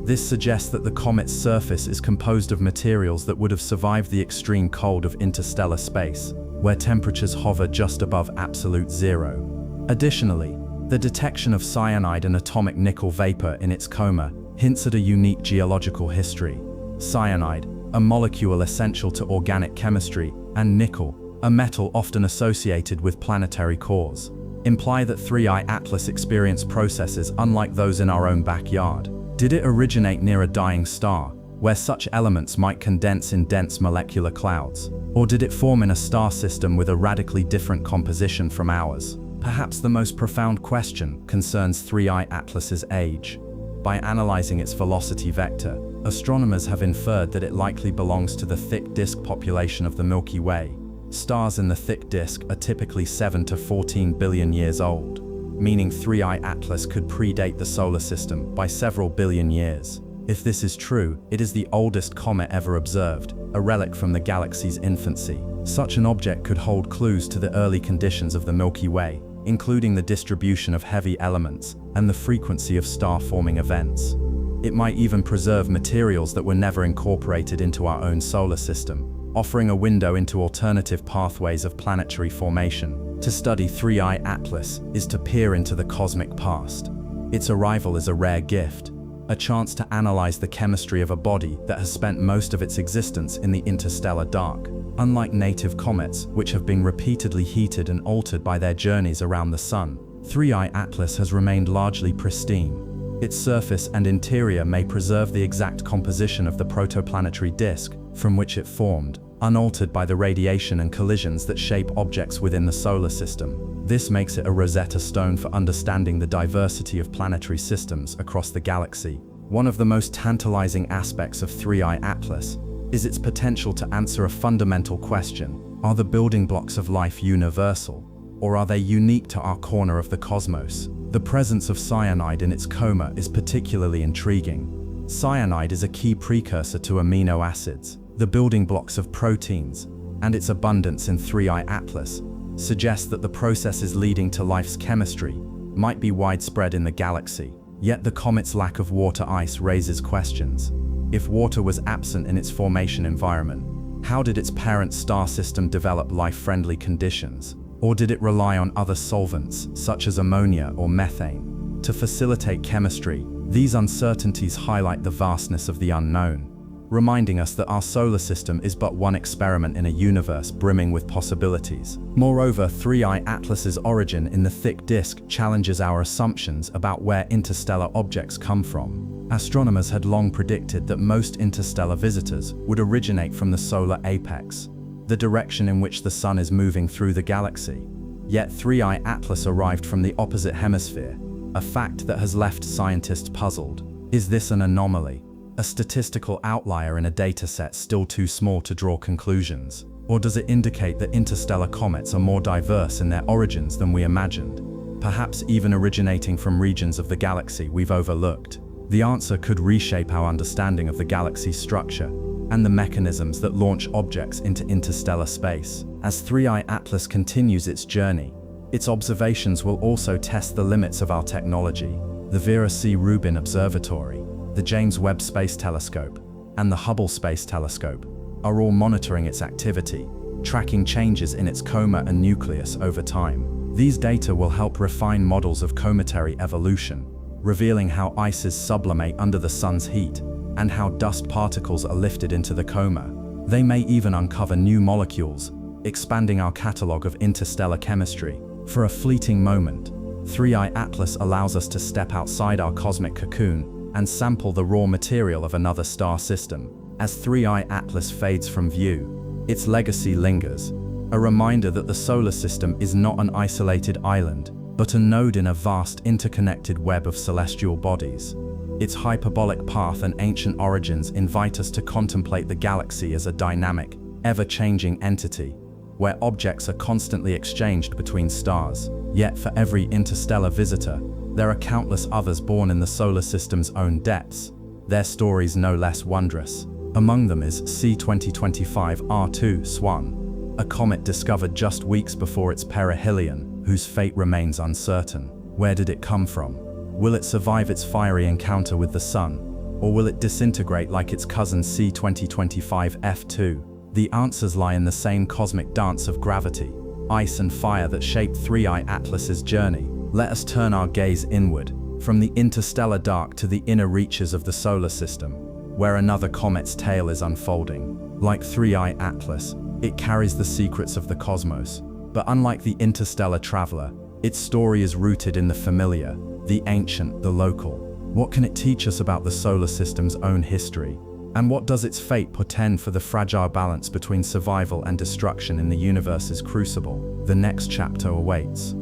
This suggests that the comet's surface is composed of materials that would have survived the extreme cold of interstellar space, where temperatures hover just above absolute zero. Additionally, the detection of cyanide and atomic nickel vapor in its coma hints at a unique geological history. Cyanide, a molecule essential to organic chemistry, and nickel, a metal often associated with planetary cores, imply that 3I Atlas experienced processes unlike those in our own backyard. Did it originate near a dying star, where such elements might condense in dense molecular clouds? Or did it form in a star system with a radically different composition from ours? Perhaps the most profound question concerns 3I Atlas's age. By analyzing its velocity vector, astronomers have inferred that it likely belongs to the thick disk population of the Milky Way. Stars in the thick disk are typically 7 to 14 billion years old, meaning 3I Atlas could predate the solar system by several billion years. If this is true, it is the oldest comet ever observed, a relic from the galaxy's infancy. Such an object could hold clues to the early conditions of the Milky Way, including the distribution of heavy elements and the frequency of star-forming events. It might even preserve materials that were never incorporated into our own solar system, offering a window into alternative pathways of planetary formation. To study 3I Atlas is to peer into the cosmic past. Its arrival is a rare gift, a chance to analyze the chemistry of a body that has spent most of its existence in the interstellar dark. Unlike native comets, which have been repeatedly heated and altered by their journeys around the Sun, 3I Atlas has remained largely pristine. Its surface and interior may preserve the exact composition of the protoplanetary disk from which it formed, unaltered by the radiation and collisions that shape objects within the solar system. This makes it a Rosetta Stone for understanding the diversity of planetary systems across the galaxy. One of the most tantalizing aspects of 3I Atlas is its potential to answer a fundamental question: are the building blocks of life universal, or are they unique to our corner of the cosmos? The presence of cyanide in its coma is particularly intriguing. Cyanide is a key precursor to amino acids, the building blocks of proteins, and its abundance in 3I Atlas suggests that the processes leading to life's chemistry might be widespread in the galaxy. Yet the comet's lack of water ice raises questions. If water was absent in its formation environment, how did its parent star system develop life-friendly conditions? Or did it rely on other solvents, such as ammonia or methane, to facilitate chemistry? These uncertainties highlight the vastness of the unknown, reminding us that our solar system is but one experiment in a universe brimming with possibilities. Moreover, 3I Atlas's origin in the thick disk challenges our assumptions about where interstellar objects come from. Astronomers had long predicted that most interstellar visitors would originate from the solar apex, the direction in which the Sun is moving through the galaxy. Yet 3I Atlas arrived from the opposite hemisphere, a fact that has left scientists puzzled. Is this an anomaly, a statistical outlier in a dataset still too small to draw conclusions? Or does it indicate that interstellar comets are more diverse in their origins than we imagined, perhaps even originating from regions of the galaxy we've overlooked? The answer could reshape our understanding of the galaxy's structure and the mechanisms that launch objects into interstellar space. As 3I Atlas continues its journey, its observations will also test the limits of our technology. The Vera C. Rubin Observatory, the James Webb Space Telescope, and the Hubble Space Telescope are all monitoring its activity, tracking changes in its coma and nucleus over time. These data will help refine models of cometary evolution, revealing how ices sublimate under the Sun's heat and how dust particles are lifted into the coma. They may even uncover new molecules, expanding our catalog of interstellar chemistry. For a fleeting moment, 3I Atlas allows us to step outside our cosmic cocoon and sample the raw material of another star system. As 3I Atlas fades from view, its legacy lingers, a reminder that the solar system is not an isolated island, but a node in a vast interconnected web of celestial bodies. Its hyperbolic path and ancient origins invite us to contemplate the galaxy as a dynamic, ever-changing entity, where objects are constantly exchanged between stars. Yet for every interstellar visitor, there are countless others born in the solar system's own depths, their stories no less wondrous. Among them is C2025 R2 SWAN, a comet discovered just weeks before its perihelion, whose fate remains uncertain. Where did it come from? Will it survive its fiery encounter with the Sun, or will it disintegrate like its cousin C2025 F2? The answers lie in the same cosmic dance of gravity, ice and fire that shaped 3I Atlas's journey. Let us turn our gaze inward, from the interstellar dark to the inner reaches of the solar system, where another comet's tale is unfolding. Like 3I Atlas, it carries the secrets of the cosmos, but unlike the interstellar traveler, its story is rooted in the familiar, the ancient, the local. What can it teach us about the solar system's own history? And what does its fate portend for the fragile balance between survival and destruction in the universe's crucible? The next chapter awaits.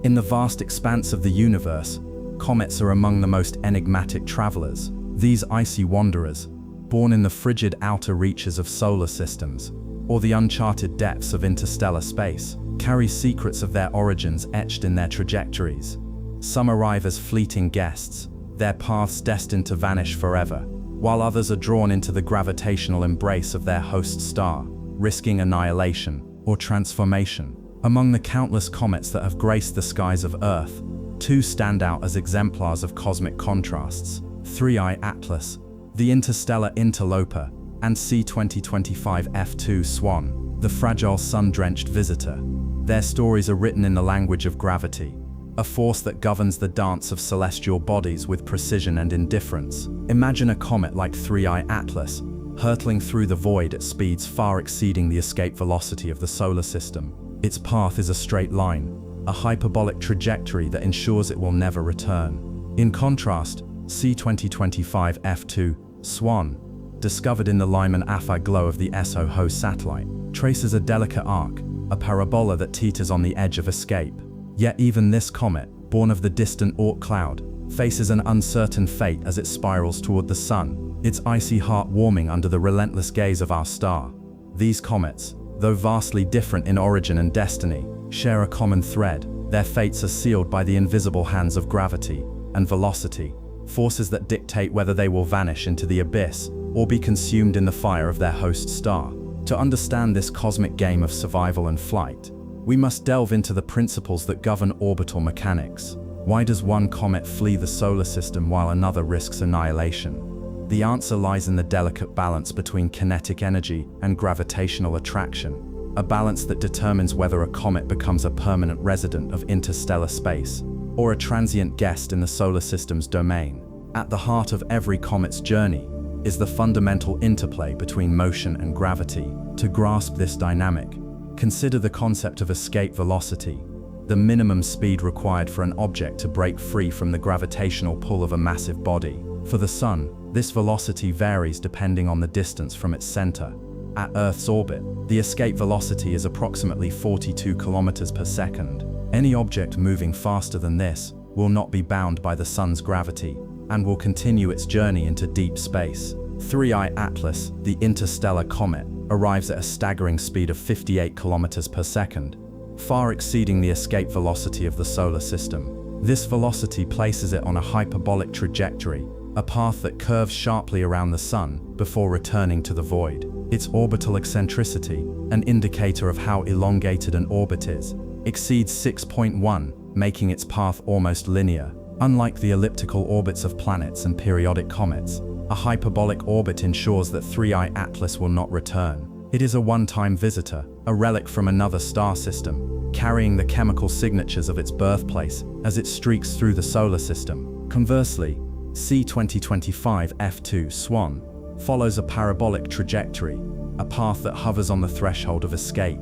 In the vast expanse of the universe, comets are among the most enigmatic travelers. These icy wanderers, born in the frigid outer reaches of solar systems, or the uncharted depths of interstellar space, carry secrets of their origins etched in their trajectories. Some arrive as fleeting guests, their paths destined to vanish forever, while others are drawn into the gravitational embrace of their host star, risking annihilation or transformation. Among the countless comets that have graced the skies of Earth, two stand out as exemplars of cosmic contrasts: 3I Atlas, the interstellar interloper, and C2025 F2 SWAN, the fragile sun-drenched visitor. Their stories are written in the language of gravity, a force that governs the dance of celestial bodies with precision and indifference. Imagine a comet like 3I Atlas, hurtling through the void at speeds far exceeding the escape velocity of the solar system. Its path is a straight line, a hyperbolic trajectory that ensures it will never return. In contrast, C2025 F2 SWAN, discovered in the Lyman afterglow of the SOHO satellite, traces a delicate arc, a parabola that teeters on the edge of escape. Yet even this comet, born of the distant Oort cloud, faces an uncertain fate as it spirals toward the Sun, its icy heart warming under the relentless gaze of our star. These comets, though vastly different in origin and destiny, share a common thread. Their fates are sealed by the invisible hands of gravity and velocity, forces that dictate whether they will vanish into the abyss or be consumed in the fire of their host star. To understand this cosmic game of survival and flight, we must delve into the principles that govern orbital mechanics. Why does one comet flee the solar system while another risks annihilation? The answer lies in the delicate balance between kinetic energy and gravitational attraction, a balance that determines whether a comet becomes a permanent resident of interstellar space or a transient guest in the solar system's domain. At the heart of every comet's journey is the fundamental interplay between motion and gravity. To grasp this dynamic, consider the concept of escape velocity, the minimum speed required for an object to break free from the gravitational pull of a massive body. For the Sun, this velocity varies depending on the distance from its center. At Earth's orbit, the escape velocity is approximately 42 kilometers per second. Any object moving faster than this will not be bound by the Sun's gravity and will continue its journey into deep space. 3I Atlas, the interstellar comet, arrives at a staggering speed of 58 kilometers per second, far exceeding the escape velocity of the solar system. This velocity places it on a hyperbolic trajectory, a path that curves sharply around the Sun before returning to the void. Its orbital eccentricity, an indicator of how elongated an orbit is, exceeds 6.1, making its path almost linear. Unlike the elliptical orbits of planets and periodic comets, a hyperbolic orbit ensures that 3I Atlas will not return. It is a one-time visitor, a relic from another star system, carrying the chemical signatures of its birthplace as it streaks through the solar system. Conversely, C2025 F2 SWAN follows a parabolic trajectory, a path that hovers on the threshold of escape.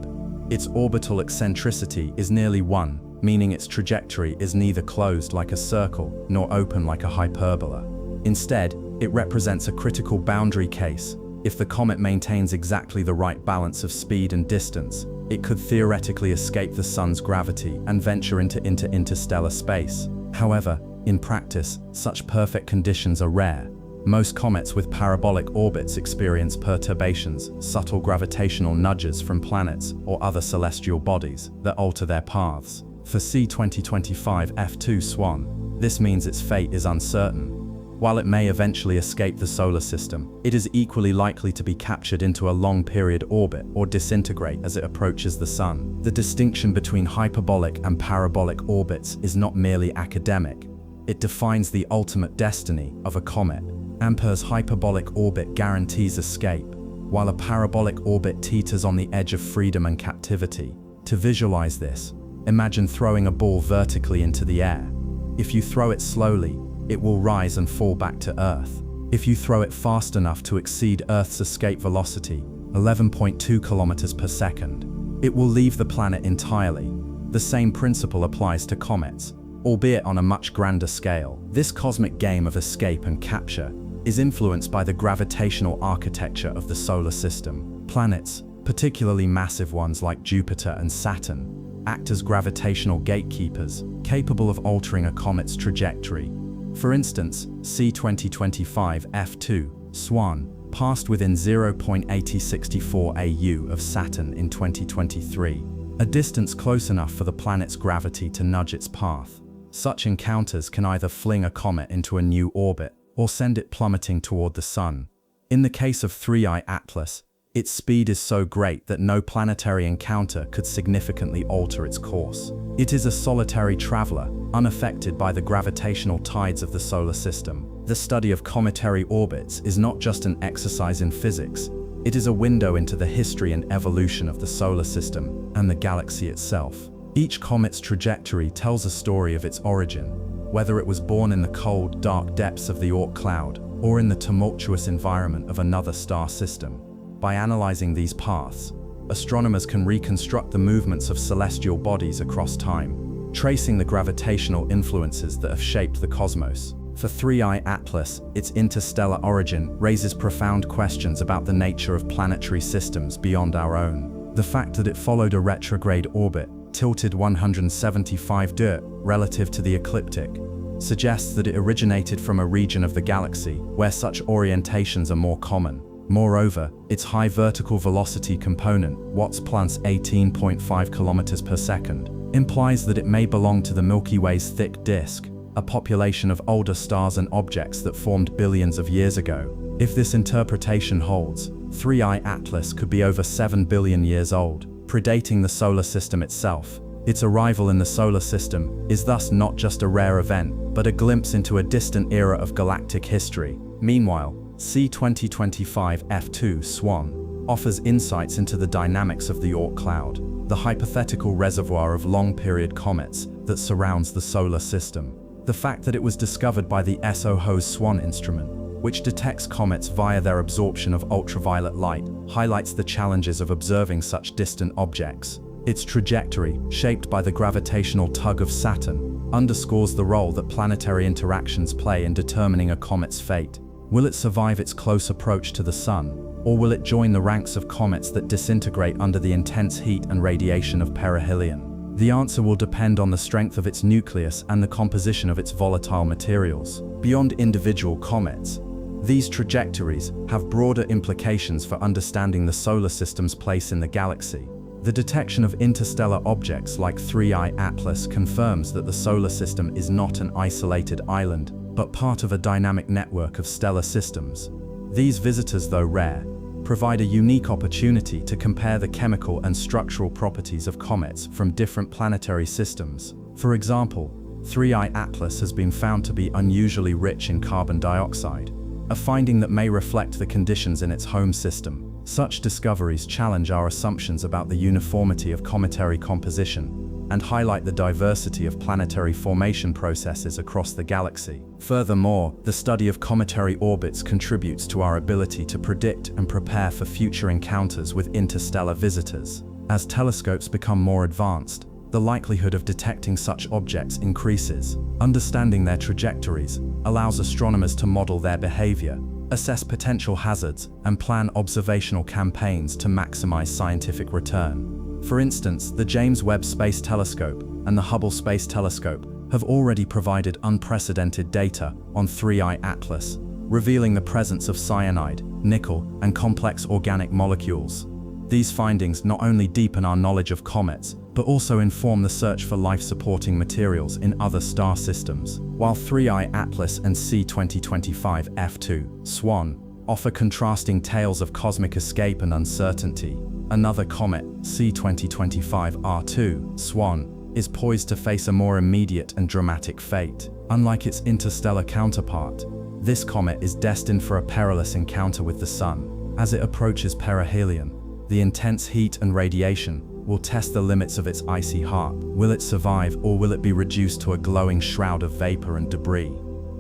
Its orbital eccentricity is nearly 1, meaning its trajectory is neither closed like a circle nor open like a hyperbola. Instead, It represents a critical boundary case. If the comet maintains exactly the right balance of speed and distance, it could theoretically escape the sun's gravity and venture into interstellar space. However, in practice, such perfect conditions are rare. Most comets with parabolic orbits experience perturbations, subtle gravitational nudges from planets or other celestial bodies that alter their paths. For C2025 F2 SWAN, this means its fate is uncertain. While it may eventually escape the solar system, it is equally likely to be captured into a long-period orbit or disintegrate as it approaches the sun. The distinction between hyperbolic and parabolic orbits is not merely academic. It defines the ultimate destiny of a comet. Ampere's hyperbolic orbit guarantees escape, while a parabolic orbit teeters on the edge of freedom and captivity. To visualize this, imagine throwing a ball vertically into the air. If you throw it slowly, it will rise and fall back to Earth. If you throw it fast enough to exceed Earth's escape velocity, 11.2 kilometers per second, it will leave the planet entirely. The same principle applies to comets, albeit on a much grander scale. This cosmic game of escape and capture is influenced by the gravitational architecture of the solar system. Planets, particularly massive ones like Jupiter and Saturn, act as gravitational gatekeepers, capable of altering a comet's trajectory. For instance, C2025 F2 SWAN passed within 0.8064 AU of Saturn in 2023, a distance close enough for the planet's gravity to nudge its path. Such encounters can either fling a comet into a new orbit or send it plummeting toward the sun. In the case of 3I Atlas, its speed is so great that no planetary encounter could significantly alter its course. It is a solitary traveler, unaffected by the gravitational tides of the solar system. The study of cometary orbits is not just an exercise in physics, it is a window into the history and evolution of the solar system and the galaxy itself. Each comet's trajectory tells a story of its origin, whether it was born in the cold, dark depths of the Oort cloud or in the tumultuous environment of another star system. By analyzing these paths, astronomers can reconstruct the movements of celestial bodies across time, tracing the gravitational influences that have shaped the cosmos. For 3I Atlas, its interstellar origin raises profound questions about the nature of planetary systems beyond our own. The fact that it followed a retrograde orbit, tilted 175° relative to the ecliptic, suggests that it originated from a region of the galaxy where such orientations are more common. Moreover, its high vertical velocity component, watts plus 18.5 kilometers per second, implies that it may belong to the Milky Way's thick disk, a population of older stars and objects that formed billions of years ago. If this interpretation holds, 3I Atlas could be over 7 billion years old, predating the solar system itself. Its arrival in the solar system is thus not just a rare event, but a glimpse into a distant era of galactic history. Meanwhile, C2025 F2 SWAN offers insights into the dynamics of the Oort cloud, the hypothetical reservoir of long-period comets that surrounds the solar system. The fact that it was discovered by the SOHO's SWAN instrument, which detects comets via their absorption of ultraviolet light, highlights the challenges of observing such distant objects. Its trajectory, shaped by the gravitational tug of Saturn, underscores the role that planetary interactions play in determining a comet's fate. Will it survive its close approach to the sun, or will it join the ranks of comets that disintegrate under the intense heat and radiation of perihelion? The answer will depend on the strength of its nucleus and the composition of its volatile materials. Beyond individual comets, these trajectories have broader implications for understanding the solar system's place in the galaxy. The detection of interstellar objects like 3I Atlas confirms that the solar system is not an isolated island, but part of a dynamic network of stellar systems. These visitors, though rare, provide a unique opportunity to compare the chemical and structural properties of comets from different planetary systems. For example, 3I Atlas has been found to be unusually rich in carbon dioxide, a finding that may reflect the conditions in its home system. Such discoveries challenge our assumptions about the uniformity of cometary composition and highlight the diversity of planetary formation processes across the galaxy. Furthermore, the study of cometary orbits contributes to our ability to predict and prepare for future encounters with interstellar visitors. As telescopes become more advanced, the likelihood of detecting such objects increases. Understanding their trajectories allows astronomers to model their behavior, assess potential hazards, and plan observational campaigns to maximize scientific return. For instance, the James Webb Space Telescope and the Hubble Space Telescope have already provided unprecedented data on 3I Atlas, revealing the presence of cyanide, nickel, and complex organic molecules. These findings not only deepen our knowledge of comets, but also inform the search for life-supporting materials in other star systems. While 3I Atlas and C2025 F2, SWAN, offer contrasting tales of cosmic escape and uncertainty, another comet, C2025 R2, SWAN, is poised to face a more immediate and dramatic fate. Unlike its interstellar counterpart, this comet is destined for a perilous encounter with the Sun. As it approaches perihelion, the intense heat and radiation will test the limits of its icy heart. Will it survive, or will it be reduced to a glowing shroud of vapor and debris?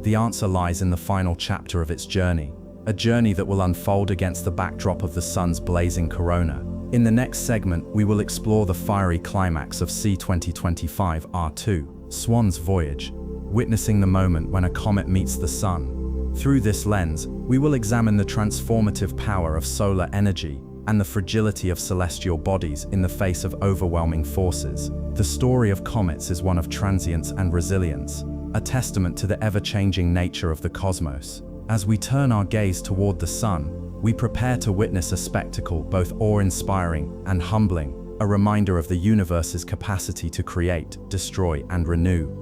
The answer lies in the final chapter of its journey, a journey that will unfold against the backdrop of the Sun's blazing corona. In the next segment, we will explore the fiery climax of C2025 R2, SWAN's voyage, witnessing the moment when a comet meets the Sun. Through this lens, we will examine the transformative power of solar energy and the fragility of celestial bodies in the face of overwhelming forces. The story of comets is one of transience and resilience, a testament to the ever-changing nature of the cosmos. As we turn our gaze toward the Sun, we prepare to witness a spectacle both awe-inspiring and humbling, a reminder of the universe's capacity to create, destroy, and renew.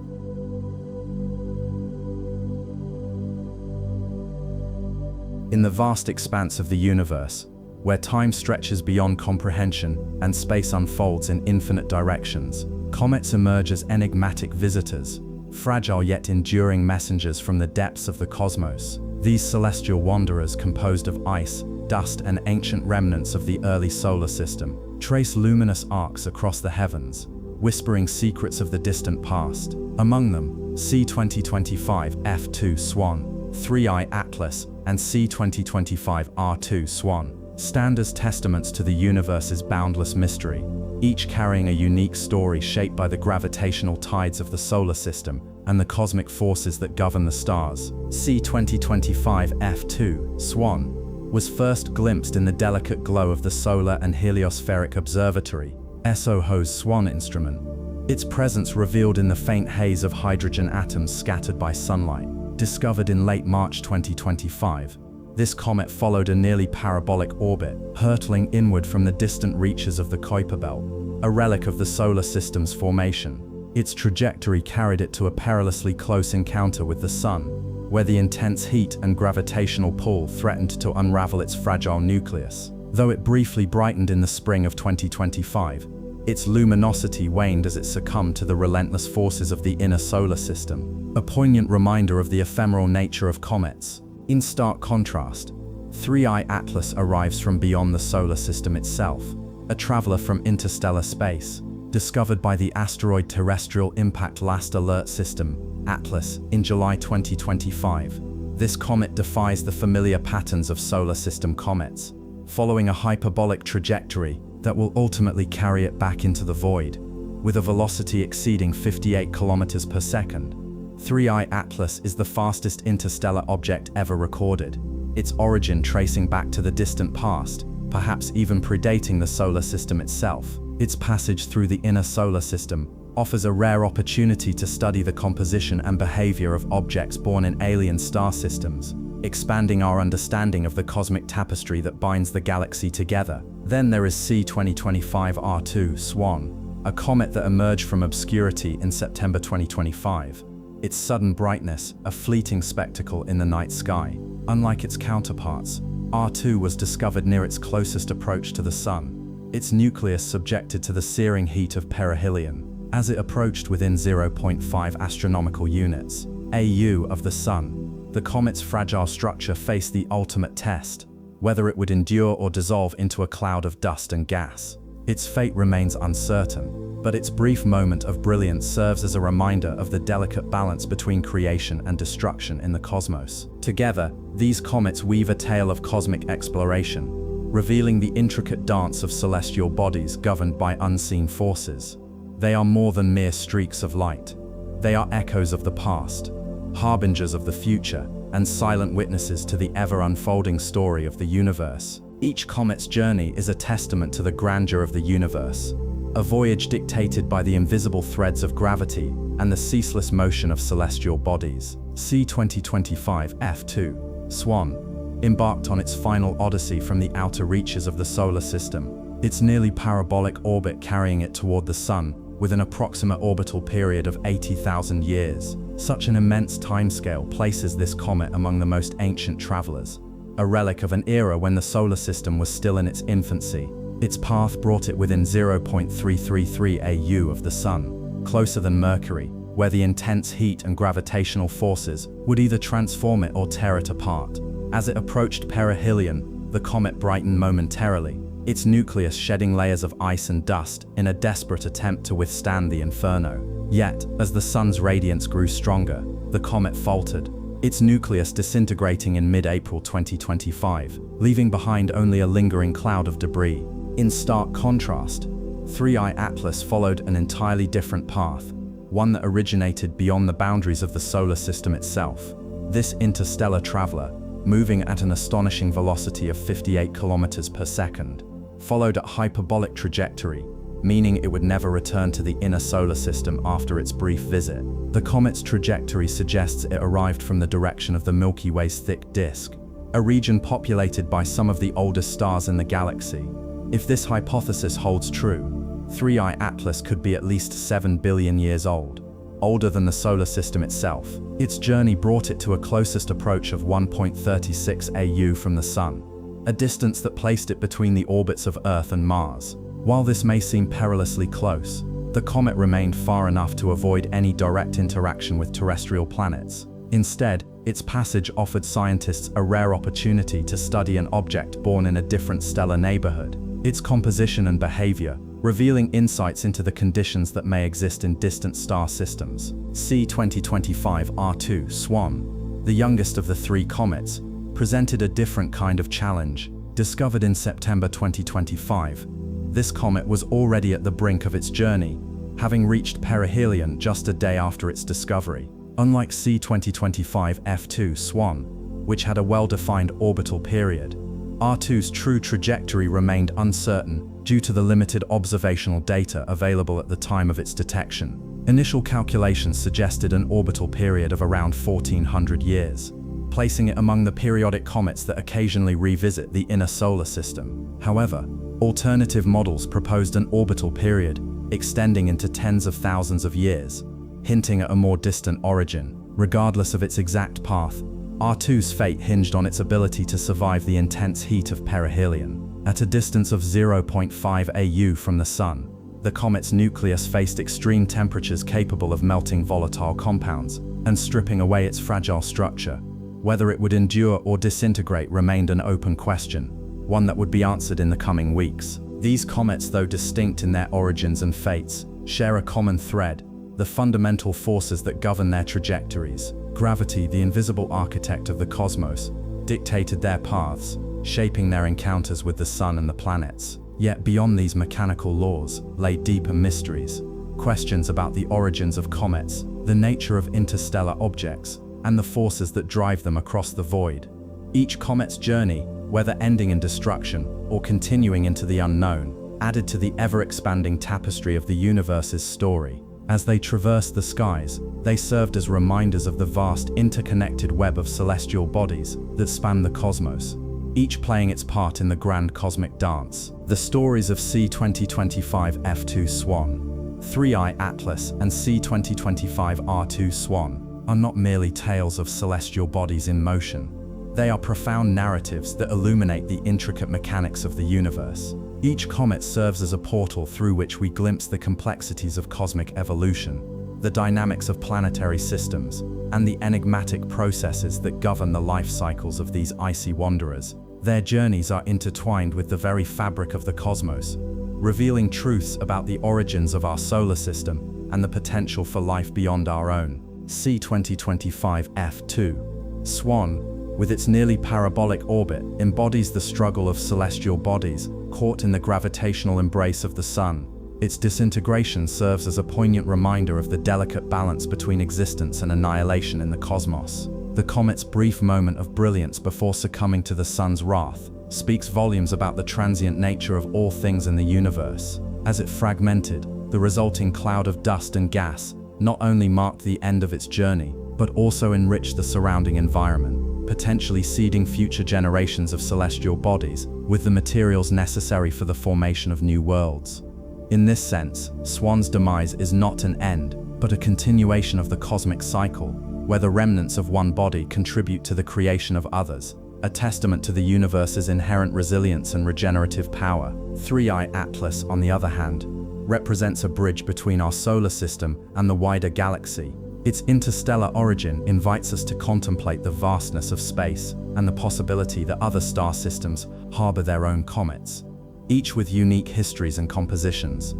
In the vast expanse of the universe, where time stretches beyond comprehension and space unfolds in infinite directions, comets emerge as enigmatic visitors, fragile yet enduring messengers from the depths of the cosmos. These celestial wanderers, composed of ice, dust, and ancient remnants of the early solar system, trace luminous arcs across the heavens, whispering secrets of the distant past. Among them, C2025 F2 SWAN, 3I Atlas, and C2025 R2 SWAN stand as testaments to the universe's boundless mystery, each carrying a unique story shaped by the gravitational tides of the solar system and the cosmic forces that govern the stars. C2025 F2, SWAN, was first glimpsed in the delicate glow of the Solar and Heliospheric Observatory, SOHO's SWAN instrument, its presence revealed in the faint haze of hydrogen atoms scattered by sunlight. Discovered in late March 2025, this comet followed a nearly parabolic orbit, hurtling inward from the distant reaches of the Kuiper Belt, a relic of the solar system's formation. Its trajectory carried it to a perilously close encounter with the Sun, where the intense heat and gravitational pull threatened to unravel its fragile nucleus. Though it briefly brightened in the spring of 2025, its luminosity waned as it succumbed to the relentless forces of the inner solar system, a poignant reminder of the ephemeral nature of comets. In stark contrast, 3I Atlas arrives from beyond the solar system itself, a traveler from interstellar space. Discovered by the Asteroid Terrestrial Impact Last Alert System, ATLAS, in July 2025, this comet defies the familiar patterns of solar system comets, following a hyperbolic trajectory that will ultimately carry it back into the void. With a velocity exceeding 58 kilometers per second, 3I Atlas is the fastest interstellar object ever recorded, its origin tracing back to the distant past, perhaps even predating the solar system itself. Its passage through the inner solar system offers a rare opportunity to study the composition and behavior of objects born in alien star systems, expanding our understanding of the cosmic tapestry that binds the galaxy together. Then there is C2025 R2 SWAN, a comet that emerged from obscurity in September 2025. Its sudden brightness, a fleeting spectacle in the night sky. Unlike its counterparts, R2 was discovered near its closest approach to the Sun, its nucleus subjected to the searing heat of perihelion. As it approached within 0.5 astronomical units, AU, of the Sun, the comet's fragile structure faced the ultimate test, whether it would endure or dissolve into a cloud of dust and gas. Its fate remains uncertain, but its brief moment of brilliance serves as a reminder of the delicate balance between creation and destruction in the cosmos. Together, these comets weave a tale of cosmic exploration, revealing the intricate dance of celestial bodies governed by unseen forces. They are more than mere streaks of light. They are echoes of the past, harbingers of the future, and silent witnesses to the ever-unfolding story of the universe. Each comet's journey is a testament to the grandeur of the universe, a voyage dictated by the invisible threads of gravity and the ceaseless motion of celestial bodies. C2025 F2, SWAN, embarked on its final odyssey from the outer reaches of the solar system, its nearly parabolic orbit carrying it toward the Sun, with an approximate orbital period of 80,000 years. Such an immense timescale places this comet among the most ancient travelers, a relic of an era when the solar system was still in its infancy. Its path brought it within 0.333 AU of the Sun, closer than Mercury, where the intense heat and gravitational forces would either transform it or tear it apart. As it approached perihelion, the comet brightened momentarily, its nucleus shedding layers of ice and dust in a desperate attempt to withstand the inferno. Yet, as the Sun's radiance grew stronger, the comet faltered, its nucleus disintegrating in mid-April 2025, leaving behind only a lingering cloud of debris. In stark contrast, 3I Atlas followed an entirely different path, one that originated beyond the boundaries of the solar system itself. This interstellar traveler, moving at an astonishing velocity of 58 kilometers per second, followed a hyperbolic trajectory, meaning it would never return to the inner solar system after its brief visit. The comet's trajectory suggests it arrived from the direction of the Milky Way's thick disk, a region populated by some of the oldest stars in the galaxy. If this hypothesis holds true, 3I Atlas could be at least 7 billion years old, older than the solar system itself. Its journey brought it to a closest approach of 1.36 AU from the Sun, a distance that placed it between the orbits of Earth and Mars. While this may seem perilously close, the comet remained far enough to avoid any direct interaction with terrestrial planets. Instead, its passage offered scientists a rare opportunity to study an object born in a different stellar neighborhood, its composition and behavior, revealing insights into the conditions that may exist in distant star systems. C2025 R2 SWAN, the youngest of the three comets, presented a different kind of challenge. Discovered in September 2025, this comet was already at the brink of its journey, having reached perihelion just a day after its discovery. Unlike C2025 F2 SWAN, which had a well-defined orbital period, R2's true trajectory remained uncertain due to the limited observational data available at the time of its detection. Initial calculations suggested an orbital period of around 1400 years, placing it among the periodic comets that occasionally revisit the inner solar system. However, alternative models proposed an orbital period extending into tens of thousands of years, hinting at a more distant origin. Regardless of its exact path, R2's fate hinged on its ability to survive the intense heat of perihelion. At a distance of 0.5 AU from the Sun, the comet's nucleus faced extreme temperatures capable of melting volatile compounds and stripping away its fragile structure. Whether it would endure or disintegrate remained an open question, one that would be answered in the coming weeks. These comets, though distinct in their origins and fates, share a common thread: the fundamental forces that govern their trajectories. Gravity, the invisible architect of the cosmos, dictated their paths, shaping their encounters with the Sun and the planets. Yet beyond these mechanical laws lay deeper mysteries, questions about the origins of comets, the nature of interstellar objects, and the forces that drive them across the void. Each comet's journey, whether ending in destruction or continuing into the unknown, added to the ever-expanding tapestry of the universe's story. As they traversed the skies, they served as reminders of the vast interconnected web of celestial bodies that span the cosmos, each playing its part in the grand cosmic dance. The stories of C2025 F2 SWAN, 3I Atlas, and C2025 R2 SWAN are not merely tales of celestial bodies in motion. They are profound narratives that illuminate the intricate mechanics of the universe. Each comet serves as a portal through which we glimpse the complexities of cosmic evolution, the dynamics of planetary systems, and the enigmatic processes that govern the life cycles of these icy wanderers. Their journeys are intertwined with the very fabric of the cosmos, revealing truths about the origins of our solar system and the potential for life beyond our own. C2025 F2 SWAN, with its nearly parabolic orbit, embodies the struggle of celestial bodies caught in the gravitational embrace of the Sun. Its disintegration serves as a poignant reminder of the delicate balance between existence and annihilation in the cosmos. The comet's brief moment of brilliance before succumbing to the sun's wrath speaks volumes about the transient nature of all things in the universe. As it fragmented, the resulting cloud of dust and gas not only marked the end of its journey, but also enriched the surrounding environment, potentially seeding future generations of celestial bodies with the materials necessary for the formation of new worlds. In this sense, SWAN's demise is not an end, but a continuation of the cosmic cycle, where the remnants of one body contribute to the creation of others, a testament to the universe's inherent resilience and regenerative power. 3i Atlas, on the other hand, represents a bridge between our solar system and the wider galaxy. Its interstellar origin invites us to contemplate the vastness of space and the possibility that other star systems harbor their own comets, each with unique histories and compositions.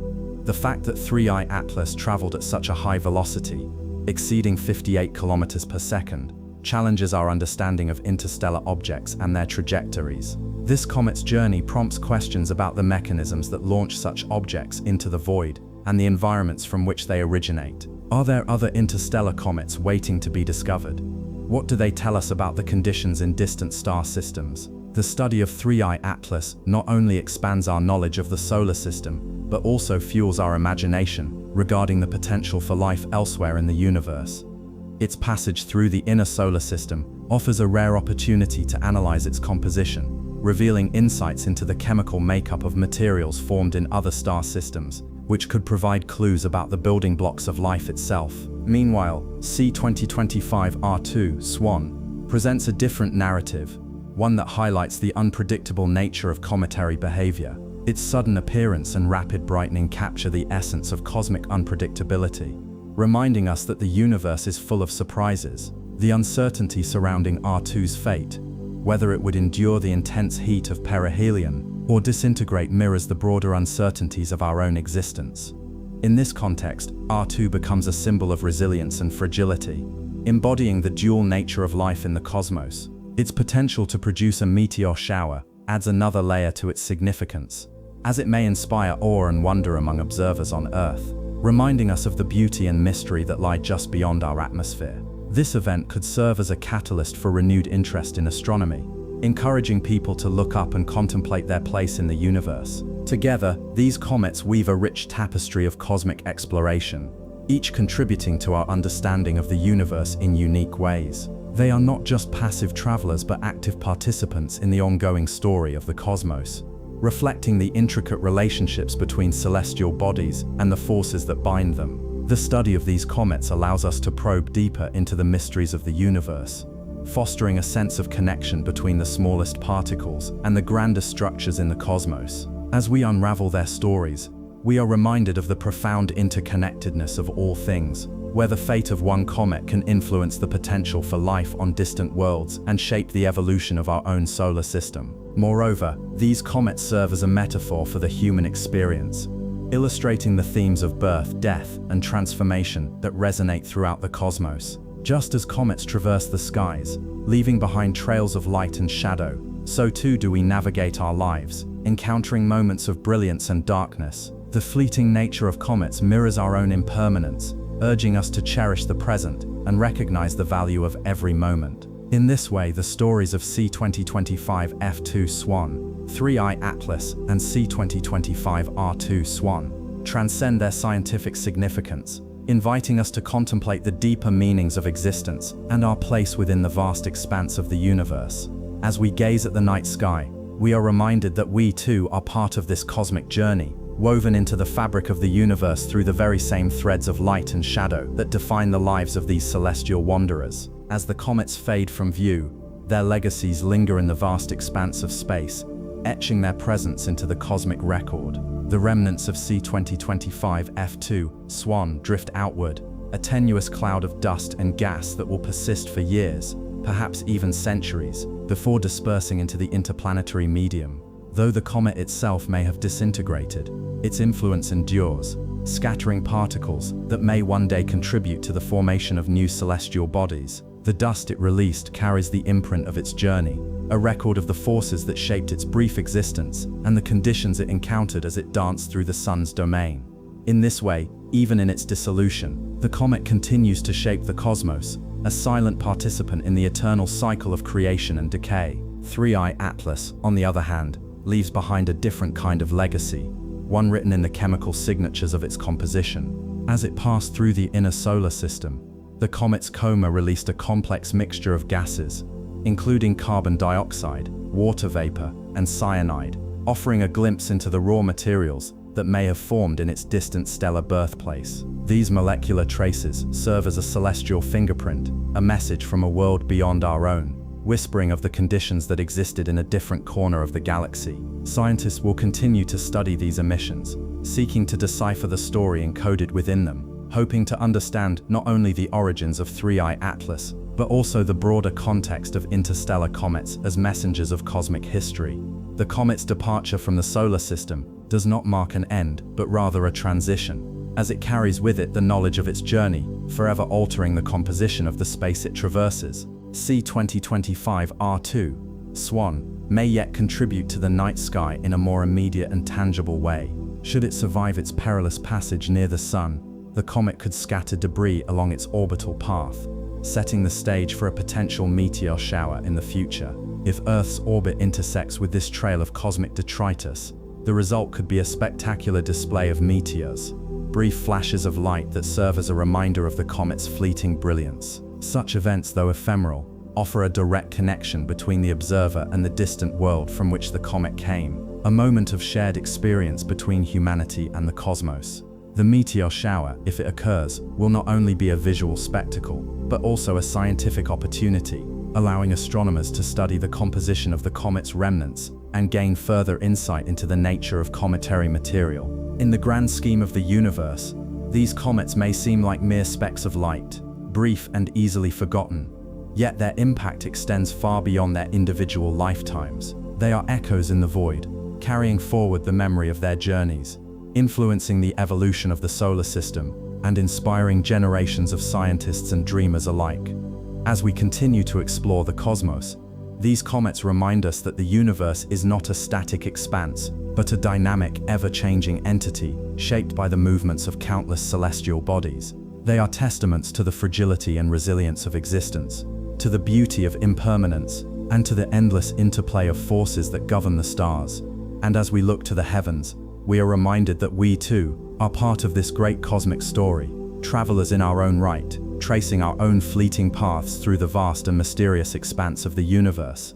The fact that 3i Atlas traveled at such a high velocity, exceeding 58 kilometers per second, challenges our understanding of interstellar objects and their trajectories. This comet's journey prompts questions about the mechanisms that launch such objects into the void and the environments from which they originate. Are there other interstellar comets waiting to be discovered? What do they tell us about the conditions in distant star systems? The study of 3i Atlas not only expands our knowledge of the solar system, but also fuels our imagination regarding the potential for life elsewhere in the universe. Its passage through the inner solar system offers a rare opportunity to analyze its composition, revealing insights into the chemical makeup of materials formed in other star systems, which could provide clues about the building blocks of life itself. Meanwhile, C2025 R2 SWAN presents a different narrative, one that highlights the unpredictable nature of cometary behavior. Its sudden appearance and rapid brightening capture the essence of cosmic unpredictability, reminding us that the universe is full of surprises. The uncertainty surrounding R2's fate, whether it would endure the intense heat of perihelion or disintegrate, mirrors the broader uncertainties of our own existence. In this context, R2 becomes a symbol of resilience and fragility, embodying the dual nature of life in the cosmos. Its potential to produce a meteor shower adds another layer to its significance, as it may inspire awe and wonder among observers on Earth, reminding us of the beauty and mystery that lie just beyond our atmosphere. This event could serve as a catalyst for renewed interest in astronomy, encouraging people to look up and contemplate their place in the universe. Together, these comets weave a rich tapestry of cosmic exploration, each contributing to our understanding of the universe in unique ways. They are not just passive travelers but active participants in the ongoing story of the cosmos, reflecting the intricate relationships between celestial bodies and the forces that bind them. The study of these comets allows us to probe deeper into the mysteries of the universe, fostering a sense of connection between the smallest particles and the grander structures in the cosmos. As we unravel their stories, we are reminded of the profound interconnectedness of all things, where the fate of one comet can influence the potential for life on distant worlds and shape the evolution of our own solar system. Moreover, these comets serve as a metaphor for the human experience, illustrating the themes of birth, death, and transformation that resonate throughout the cosmos. Just as comets traverse the skies, leaving behind trails of light and shadow, so too do we navigate our lives, encountering moments of brilliance and darkness. The fleeting nature of comets mirrors our own impermanence, urging us to cherish the present and recognize the value of every moment. In this way, the stories of C2025 F2 SWAN, 3i Atlas, and C2025 R2 SWAN transcend their scientific significance, inviting us to contemplate the deeper meanings of existence and our place within the vast expanse of the universe. As we gaze at the night sky, we are reminded that we too are part of this cosmic journey, woven into the fabric of the universe through the very same threads of light and shadow that define the lives of these celestial wanderers. As the comets fade from view, their legacies linger in the vast expanse of space, etching their presence into the cosmic record. The remnants of C2025 F2 SWAN drift outward, a tenuous cloud of dust and gas that will persist for years, perhaps even centuries, before dispersing into the interplanetary medium. Though the comet itself may have disintegrated, its influence endures, scattering particles that may one day contribute to the formation of new celestial bodies. The dust it released carries the imprint of its journey, a record of the forces that shaped its brief existence and the conditions it encountered as it danced through the Sun's domain. In this way, even in its dissolution, the comet continues to shape the cosmos, a silent participant in the eternal cycle of creation and decay. 3I Atlas, on the other hand, leaves behind a different kind of legacy, one written in the chemical signatures of its composition. As it passed through the inner solar system, the comet's coma released a complex mixture of gases, including carbon dioxide, water vapor, and cyanide, offering a glimpse into the raw materials that may have formed in its distant stellar birthplace. These molecular traces serve as a celestial fingerprint, a message from a world beyond our own, whispering of the conditions that existed in a different corner of the galaxy. Scientists will continue to study these emissions, seeking to decipher the story encoded within them, hoping to understand not only the origins of 3I Atlas, but also the broader context of interstellar comets as messengers of cosmic history. The comet's departure from the solar system does not mark an end, but rather a transition, as it carries with it the knowledge of its journey, forever altering the composition of the space it traverses. C 2025 R2, SWAN, may yet contribute to the night sky in a more immediate and tangible way. Should it survive its perilous passage near the Sun, the comet could scatter debris along its orbital path, setting the stage for a potential meteor shower in the future. If Earth's orbit intersects with this trail of cosmic detritus, the result could be a spectacular display of meteors, brief flashes of light that serve as a reminder of the comet's fleeting brilliance. Such events, though ephemeral, offer a direct connection between the observer and the distant world from which the comet came, a moment of shared experience between humanity and the cosmos. The meteor shower, if it occurs, will not only be a visual spectacle, but also a scientific opportunity, allowing astronomers to study the composition of the comet's remnants and gain further insight into the nature of cometary material. In the grand scheme of the universe, these comets may seem like mere specks of light, brief and easily forgotten, yet their impact extends far beyond their individual lifetimes. They are echoes in the void, carrying forward the memory of their journeys, influencing the evolution of the solar system, and inspiring generations of scientists and dreamers alike. As we continue to explore the cosmos, these comets remind us that the universe is not a static expanse, but a dynamic, ever-changing entity shaped by the movements of countless celestial bodies. They are testaments to the fragility and resilience of existence, to the beauty of impermanence, and to the endless interplay of forces that govern the stars. And as we look to the heavens, we are reminded that we too are part of this great cosmic story, travelers in our own right, tracing our own fleeting paths through the vast and mysterious expanse of the universe.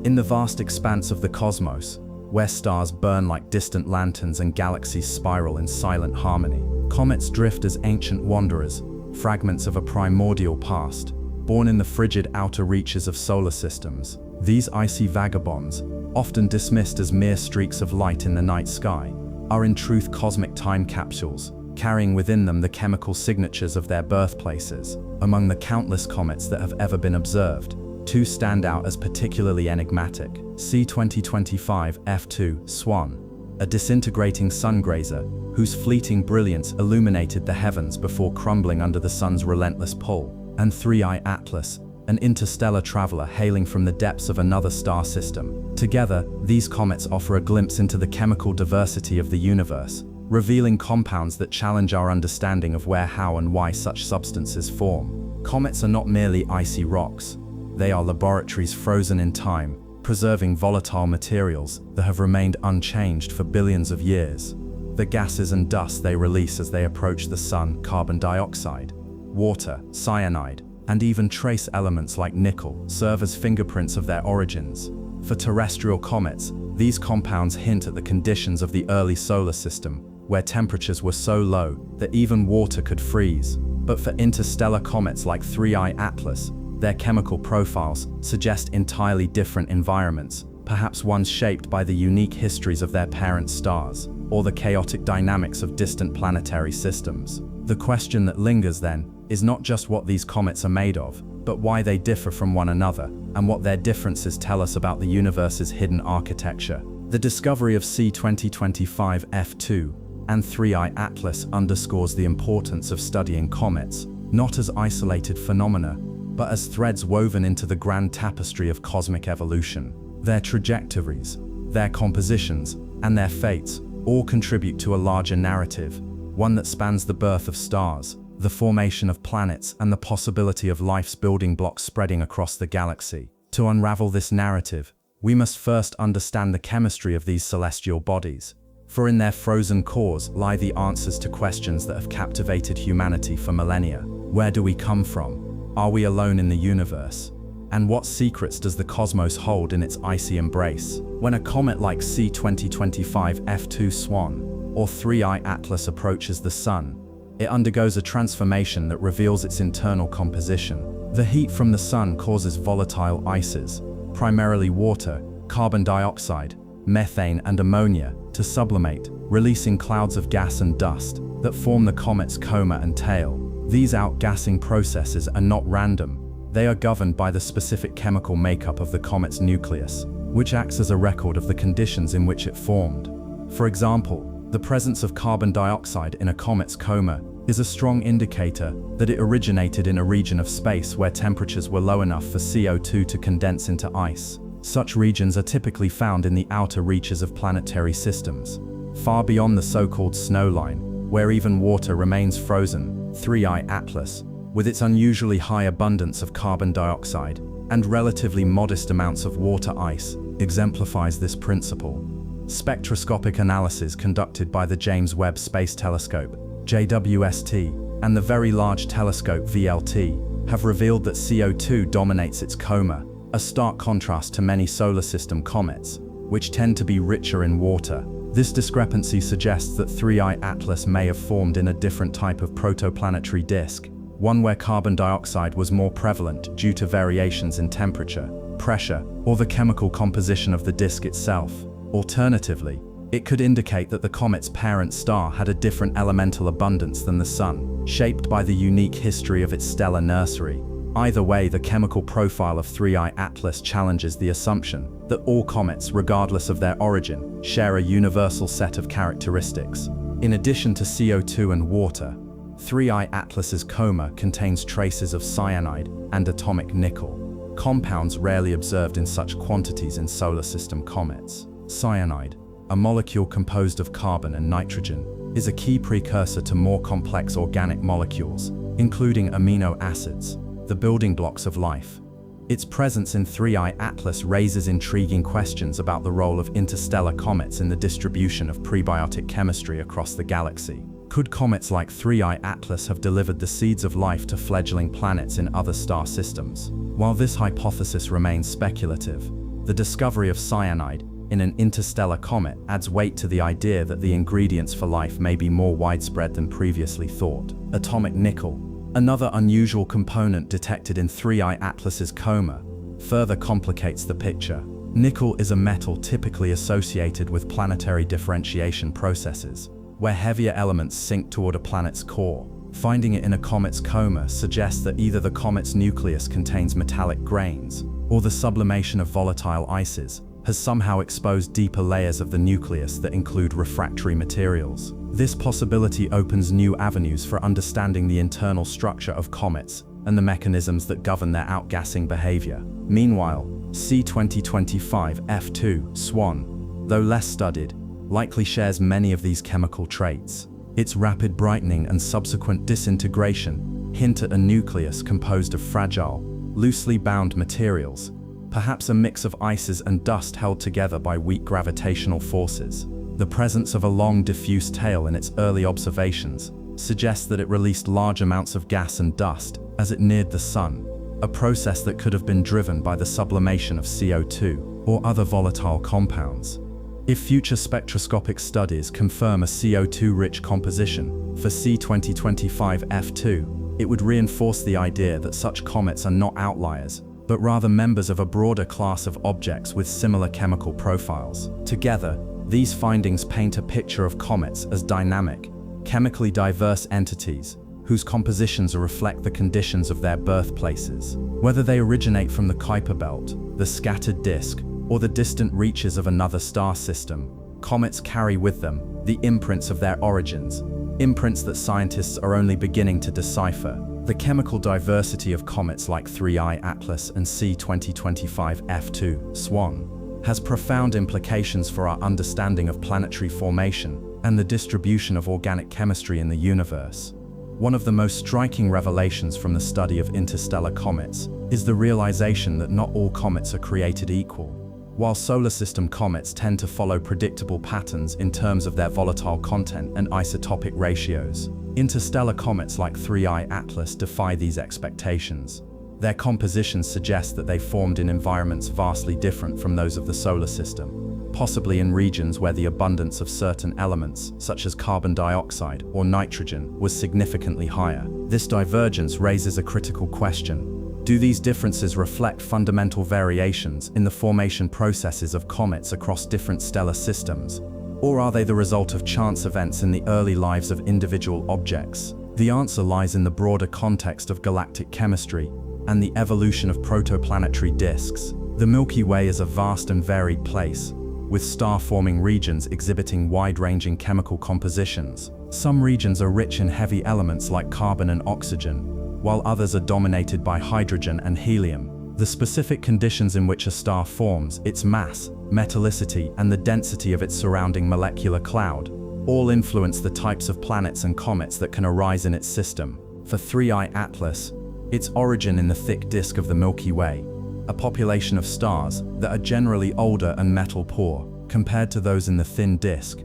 In the vast expanse of the cosmos, where stars burn like distant lanterns and galaxies spiral in silent harmony, comets drift as ancient wanderers, fragments of a primordial past, born in the frigid outer reaches of solar systems. These icy vagabonds, often dismissed as mere streaks of light in the night sky, are in truth cosmic time capsules, carrying within them the chemical signatures of their birthplaces. Among the countless comets that have ever been observed, two stand out as particularly enigmatic. C 2025 F2 SWAN, a disintegrating SunGrazer, whose fleeting brilliance illuminated the heavens before crumbling under the sun's relentless pull, and 3I Atlas, an interstellar traveler hailing from the depths of another star system. Together, these comets offer a glimpse into the chemical diversity of the universe, revealing compounds that challenge our understanding of where, how, and why such substances form. Comets are not merely icy rocks. They are laboratories frozen in time, preserving volatile materials that have remained unchanged for billions of years. The gases and dust they release as they approach the sun, carbon dioxide, water, cyanide, and even trace elements like nickel, serve as fingerprints of their origins. For terrestrial comets, these compounds hint at the conditions of the early solar system, where temperatures were so low that even water could freeze. But for interstellar comets like 3I Atlas, their chemical profiles suggest entirely different environments, perhaps ones shaped by the unique histories of their parent stars, or the chaotic dynamics of distant planetary systems. The question that lingers then is not just what these comets are made of, but why they differ from one another, and what their differences tell us about the universe's hidden architecture. The discovery of C 2025 F2 and 3I Atlas underscores the importance of studying comets, not as isolated phenomena, but as threads woven into the grand tapestry of cosmic evolution. Their trajectories, their compositions, and their fates all contribute to a larger narrative, one that spans the birth of stars, the formation of planets, and the possibility of life's building blocks spreading across the galaxy. To unravel this narrative, we must first understand the chemistry of these celestial bodies, for in their frozen cores lie the answers to questions that have captivated humanity for millennia. Where do we come from? Are we alone in the universe? And what secrets does the cosmos hold in its icy embrace? When a comet like C2025 F2 SWAN, or 3I Atlas approaches the Sun, it undergoes a transformation that reveals its internal composition. The heat from the Sun causes volatile ices, primarily water, carbon dioxide, methane, and ammonia, to sublimate, releasing clouds of gas and dust that form the comet's coma and tail. These outgassing processes are not random. They are governed by the specific chemical makeup of the comet's nucleus, which acts as a record of the conditions in which it formed. For example, the presence of carbon dioxide in a comet's coma is a strong indicator that it originated in a region of space where temperatures were low enough for CO2 to condense into ice. Such regions are typically found in the outer reaches of planetary systems, far beyond the so-called snow line, where even water remains frozen. 3I Atlas, with its unusually high abundance of carbon dioxide and relatively modest amounts of water ice, exemplifies this principle. Spectroscopic analysis conducted by the James Webb Space Telescope, JWST, and the Very Large Telescope, VLT, have revealed that CO2 dominates its coma, a stark contrast to many solar system comets, which tend to be richer in water. This discrepancy suggests that 3I Atlas may have formed in a different type of protoplanetary disk, one where carbon dioxide was more prevalent due to variations in temperature, pressure, or the chemical composition of the disk itself. Alternatively, it could indicate that the comet's parent star had a different elemental abundance than the Sun, shaped by the unique history of its stellar nursery. Either way, the chemical profile of 3I Atlas challenges the assumption that all comets, regardless of their origin, share a universal set of characteristics. In addition to CO2 and water, 3I Atlas's coma contains traces of cyanide and atomic nickel, compounds rarely observed in such quantities in solar system comets. Cyanide, a molecule composed of carbon and nitrogen, is a key precursor to more complex organic molecules, including amino acids, the building blocks of life. Its presence in 3I Atlas raises intriguing questions about the role of interstellar comets in the distribution of prebiotic chemistry across the galaxy. Could comets like 3I Atlas have delivered the seeds of life to fledgling planets in other star systems? While this hypothesis remains speculative, the discovery of cyanide in an interstellar comet adds weight to the idea that the ingredients for life may be more widespread than previously thought. Atomic nickel, another unusual component detected in 3I Atlas's coma, further complicates the picture. Nickel is a metal typically associated with planetary differentiation processes, where heavier elements sink toward a planet's core. Finding it in a comet's coma suggests that either the comet's nucleus contains metallic grains, or the sublimation of volatile ices has somehow exposed deeper layers of the nucleus that include refractory materials. This possibility opens new avenues for understanding the internal structure of comets and the mechanisms that govern their outgassing behavior. Meanwhile, C2025 F2 SWAN, though less studied, likely shares many of these chemical traits. Its rapid brightening and subsequent disintegration hint at a nucleus composed of fragile, loosely bound materials, perhaps a mix of ices and dust held together by weak gravitational forces. The presence of a long diffuse tail in its early observations suggests that it released large amounts of gas and dust as it neared the Sun, a process that could have been driven by the sublimation of CO2 or other volatile compounds. If future spectroscopic studies confirm a CO2-rich composition for C2025 F2, it would reinforce the idea that such comets are not outliers, but rather members of a broader class of objects with similar chemical profiles. Together, these findings paint a picture of comets as dynamic, chemically diverse entities whose compositions reflect the conditions of their birthplaces. Whether they originate from the Kuiper Belt, the scattered disk, or the distant reaches of another star system, comets carry with them the imprints of their origins, imprints that scientists are only beginning to decipher. The chemical diversity of comets like 3I Atlas and C2025 F2 SWAN has profound implications for our understanding of planetary formation and the distribution of organic chemistry in the universe. One of the most striking revelations from the study of interstellar comets is the realization that not all comets are created equal. While solar system comets tend to follow predictable patterns in terms of their volatile content and isotopic ratios, interstellar comets like 3I Atlas defy these expectations. Their composition suggests that they formed in environments vastly different from those of the solar system, possibly in regions where the abundance of certain elements, such as carbon dioxide or nitrogen, was significantly higher. This divergence raises a critical question. Do these differences reflect fundamental variations in the formation processes of comets across different stellar systems? Or are they the result of chance events in the early lives of individual objects? The answer lies in the broader context of galactic chemistry and the evolution of protoplanetary disks. The Milky Way is a vast and varied place, with star-forming regions exhibiting wide-ranging chemical compositions. Some regions are rich in heavy elements like carbon and oxygen, while others are dominated by hydrogen and helium. The specific conditions in which a star forms, its mass, metallicity, and the density of its surrounding molecular cloud all influence the types of planets and comets that can arise in its system. For 3I Atlas, its origin in the thick disk of the Milky Way, a population of stars that are generally older and metal-poor compared to those in the thin disk,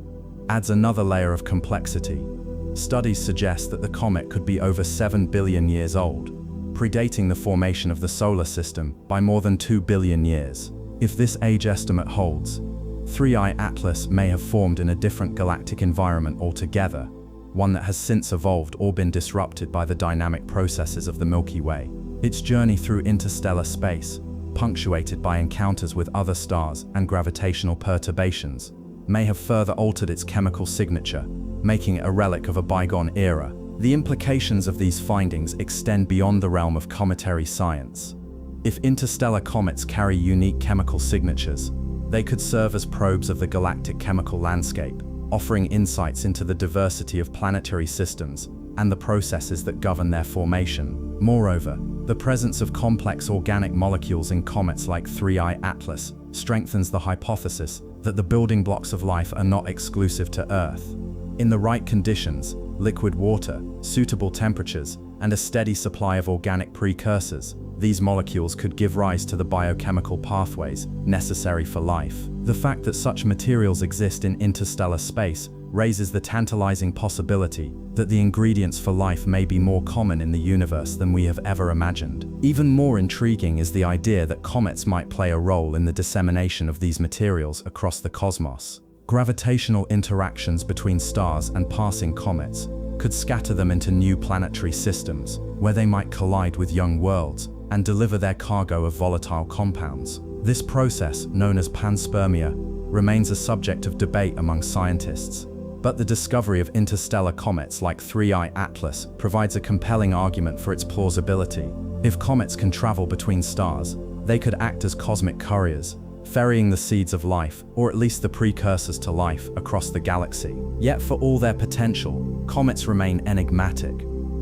adds another layer of complexity. Studies suggest that the comet could be over 7 billion years old, predating the formation of the solar system by more than 2 billion years. If this age estimate holds, 3I Atlas may have formed in a different galactic environment altogether, one that has since evolved or been disrupted by the dynamic processes of the Milky Way. Its journey through interstellar space, punctuated by encounters with other stars and gravitational perturbations, may have further altered its chemical signature, making it a relic of a bygone era. The implications of these findings extend beyond the realm of cometary science. If interstellar comets carry unique chemical signatures, they could serve as probes of the galactic chemical landscape, offering insights into the diversity of planetary systems and the processes that govern their formation. Moreover, the presence of complex organic molecules in comets like 3I Atlas strengthens the hypothesis that the building blocks of life are not exclusive to Earth. In the right conditions, liquid water, suitable temperatures, and a steady supply of organic precursors, these molecules could give rise to the biochemical pathways necessary for life. The fact that such materials exist in interstellar space raises the tantalizing possibility that the ingredients for life may be more common in the universe than we have ever imagined. Even more intriguing is the idea that comets might play a role in the dissemination of these materials across the cosmos. Gravitational interactions between stars and passing comets could scatter them into new planetary systems, where they might collide with young worlds and deliver their cargo of volatile compounds. This process, known as panspermia, remains a subject of debate among scientists, but the discovery of interstellar comets like 3I Atlas provides a compelling argument for its plausibility. If comets can travel between stars, they could act as cosmic couriers, ferrying the seeds of life, or at least the precursors to life, across the galaxy. Yet for all their potential, comets remain enigmatic.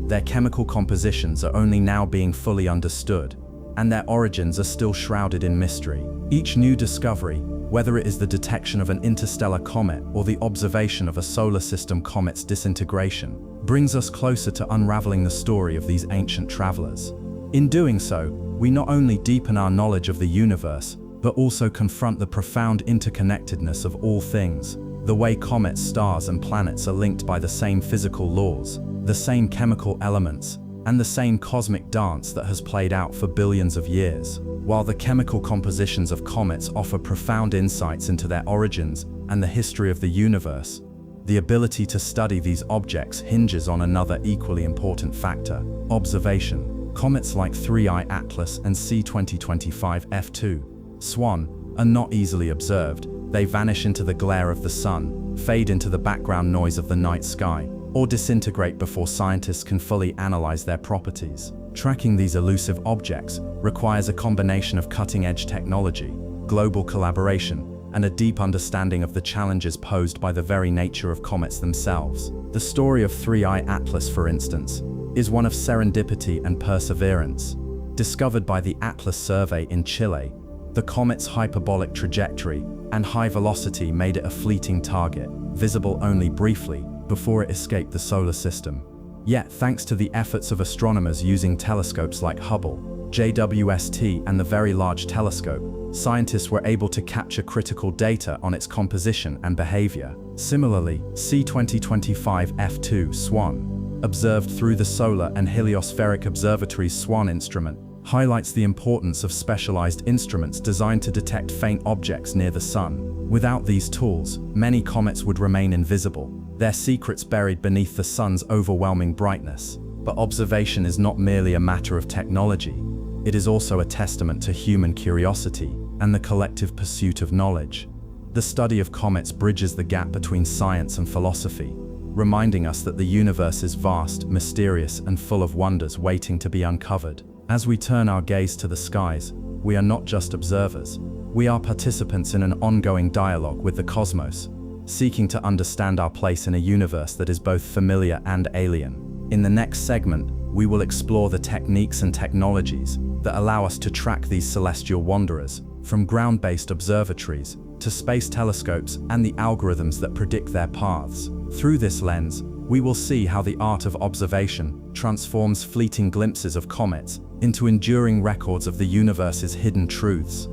Their chemical compositions are only now being fully understood, and their origins are still shrouded in mystery. Each new discovery, whether it is the detection of an interstellar comet or the observation of a solar system comet's disintegration, brings us closer to unraveling the story of these ancient travelers. In doing so, we not only deepen our knowledge of the universe, but also confront the profound interconnectedness of all things. The way comets, stars, and planets are linked by the same physical laws, the same chemical elements, and the same cosmic dance that has played out for billions of years. While the chemical compositions of comets offer profound insights into their origins and the history of the universe, the ability to study these objects hinges on another equally important factor: observation. Comets like 3I Atlas and C2025 F2 SWAN are not easily observed. They vanish into the glare of the sun, fade into the background noise of the night sky, or disintegrate before scientists can fully analyze their properties. Tracking these elusive objects requires a combination of cutting-edge technology, global collaboration, and a deep understanding of the challenges posed by the very nature of comets themselves. The story of 3I Atlas, for instance, is one of serendipity and perseverance. Discovered by the Atlas survey in Chile, the comet's hyperbolic trajectory and high velocity made it a fleeting target, visible only briefly before it escaped the solar system. Yet, thanks to the efforts of astronomers using telescopes like Hubble, JWST, and the Very Large Telescope, scientists were able to capture critical data on its composition and behavior. Similarly, C2025 F2 SWAN, observed through the Solar and Heliospheric Observatory's SWAN instrument, highlights the importance of specialized instruments designed to detect faint objects near the Sun. Without these tools, many comets would remain invisible, their secrets buried beneath the Sun's overwhelming brightness. But observation is not merely a matter of technology. It is also a testament to human curiosity and the collective pursuit of knowledge. The study of comets bridges the gap between science and philosophy, reminding us that the universe is vast, mysterious, and full of wonders waiting to be uncovered. As we turn our gaze to the skies, we are not just observers. We are participants in an ongoing dialogue with the cosmos, seeking to understand our place in a universe that is both familiar and alien. In the next segment, we will explore the techniques and technologies that allow us to track these celestial wanderers, from ground-based observatories to space telescopes and the algorithms that predict their paths. Through this lens, we will see how the art of observation transforms fleeting glimpses of comets into enduring records of the universe's hidden truths.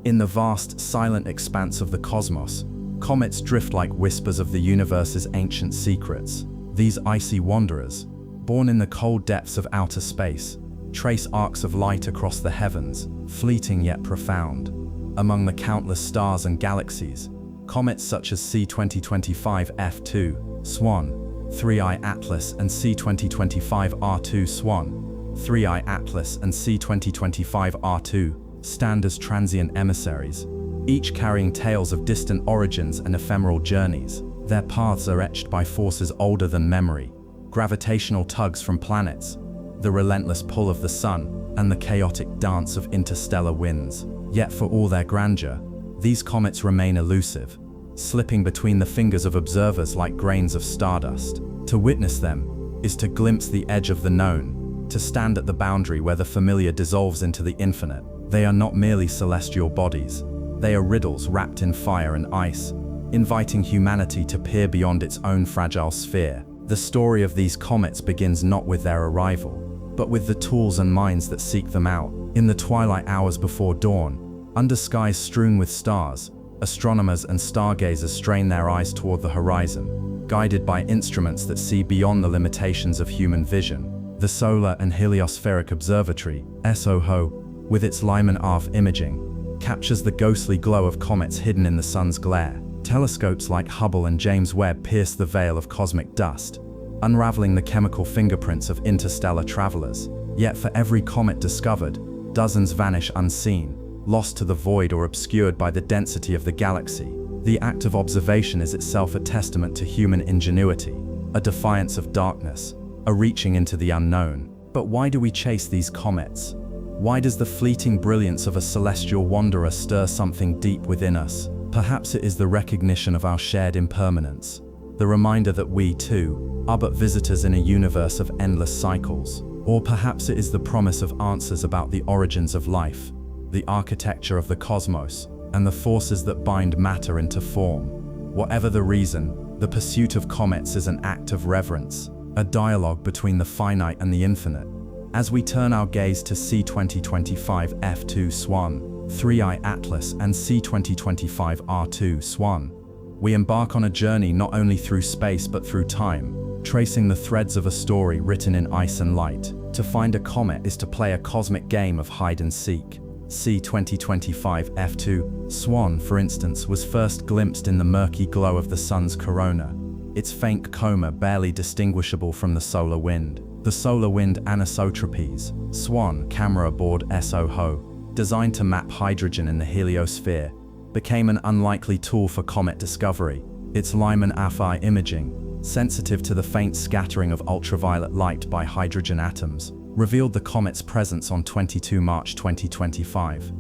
In the vast, silent expanse of the cosmos, comets drift like whispers of the universe's ancient secrets. These icy wanderers, born in the cold depths of outer space, trace arcs of light across the heavens, fleeting yet profound. Among the countless stars and galaxies, comets such as C2025 F2 SWAN, 3I Atlas, and C2025 R2 SWAN, 3I Atlas, and C2025 R2 stand as transient emissaries, each carrying tales of distant origins and ephemeral journeys. Their paths are etched by forces older than memory, gravitational tugs from planets, the relentless pull of the sun, and the chaotic dance of interstellar winds. Yet for all their grandeur, these comets remain elusive, slipping between the fingers of observers like grains of stardust. To witness them is to glimpse the edge of the known, to stand at the boundary where the familiar dissolves into the infinite. They are not merely celestial bodies, they are riddles wrapped in fire and ice, inviting humanity to peer beyond its own fragile sphere. The story of these comets begins not with their arrival, but with the tools and minds that seek them out. In the twilight hours before dawn, under skies strewn with stars, astronomers and stargazers strain their eyes toward the horizon, guided by instruments that see beyond the limitations of human vision. The Solar and Heliospheric Observatory, SOHO, with its Lyman ARF imaging, captures the ghostly glow of comets hidden in the sun's glare. Telescopes like Hubble and James Webb pierce the veil of cosmic dust, unraveling the chemical fingerprints of interstellar travelers. Yet for every comet discovered, dozens vanish unseen, lost to the void or obscured by the density of the galaxy. The act of observation is itself a testament to human ingenuity, a defiance of darkness, a reaching into the unknown. But why do we chase these comets? Why does the fleeting brilliance of a celestial wanderer stir something deep within us? Perhaps it is the recognition of our shared impermanence, the reminder that we, too, are but visitors in a universe of endless cycles. Or perhaps it is the promise of answers about the origins of life, the architecture of the cosmos, and the forces that bind matter into form. Whatever the reason, the pursuit of comets is an act of reverence, a dialogue between the finite and the infinite. As we turn our gaze to C2025 F2 SWAN, 3I Atlas, and C2025 R2 SWAN, we embark on a journey not only through space but through time, tracing the threads of a story written in ice and light. To find a comet is to play a cosmic game of hide and seek. C2025 F2 SWAN, for instance, was first glimpsed in the murky glow of the sun's corona, its faint coma barely distinguishable from the solar wind. The solar wind anisotropes, SWAN camera aboard SOHO, designed to map hydrogen in the heliosphere, became an unlikely tool for comet discovery. Its Lyman ARF imaging, sensitive to the faint scattering of ultraviolet light by hydrogen atoms, revealed the comet's presence on 22 March 2025.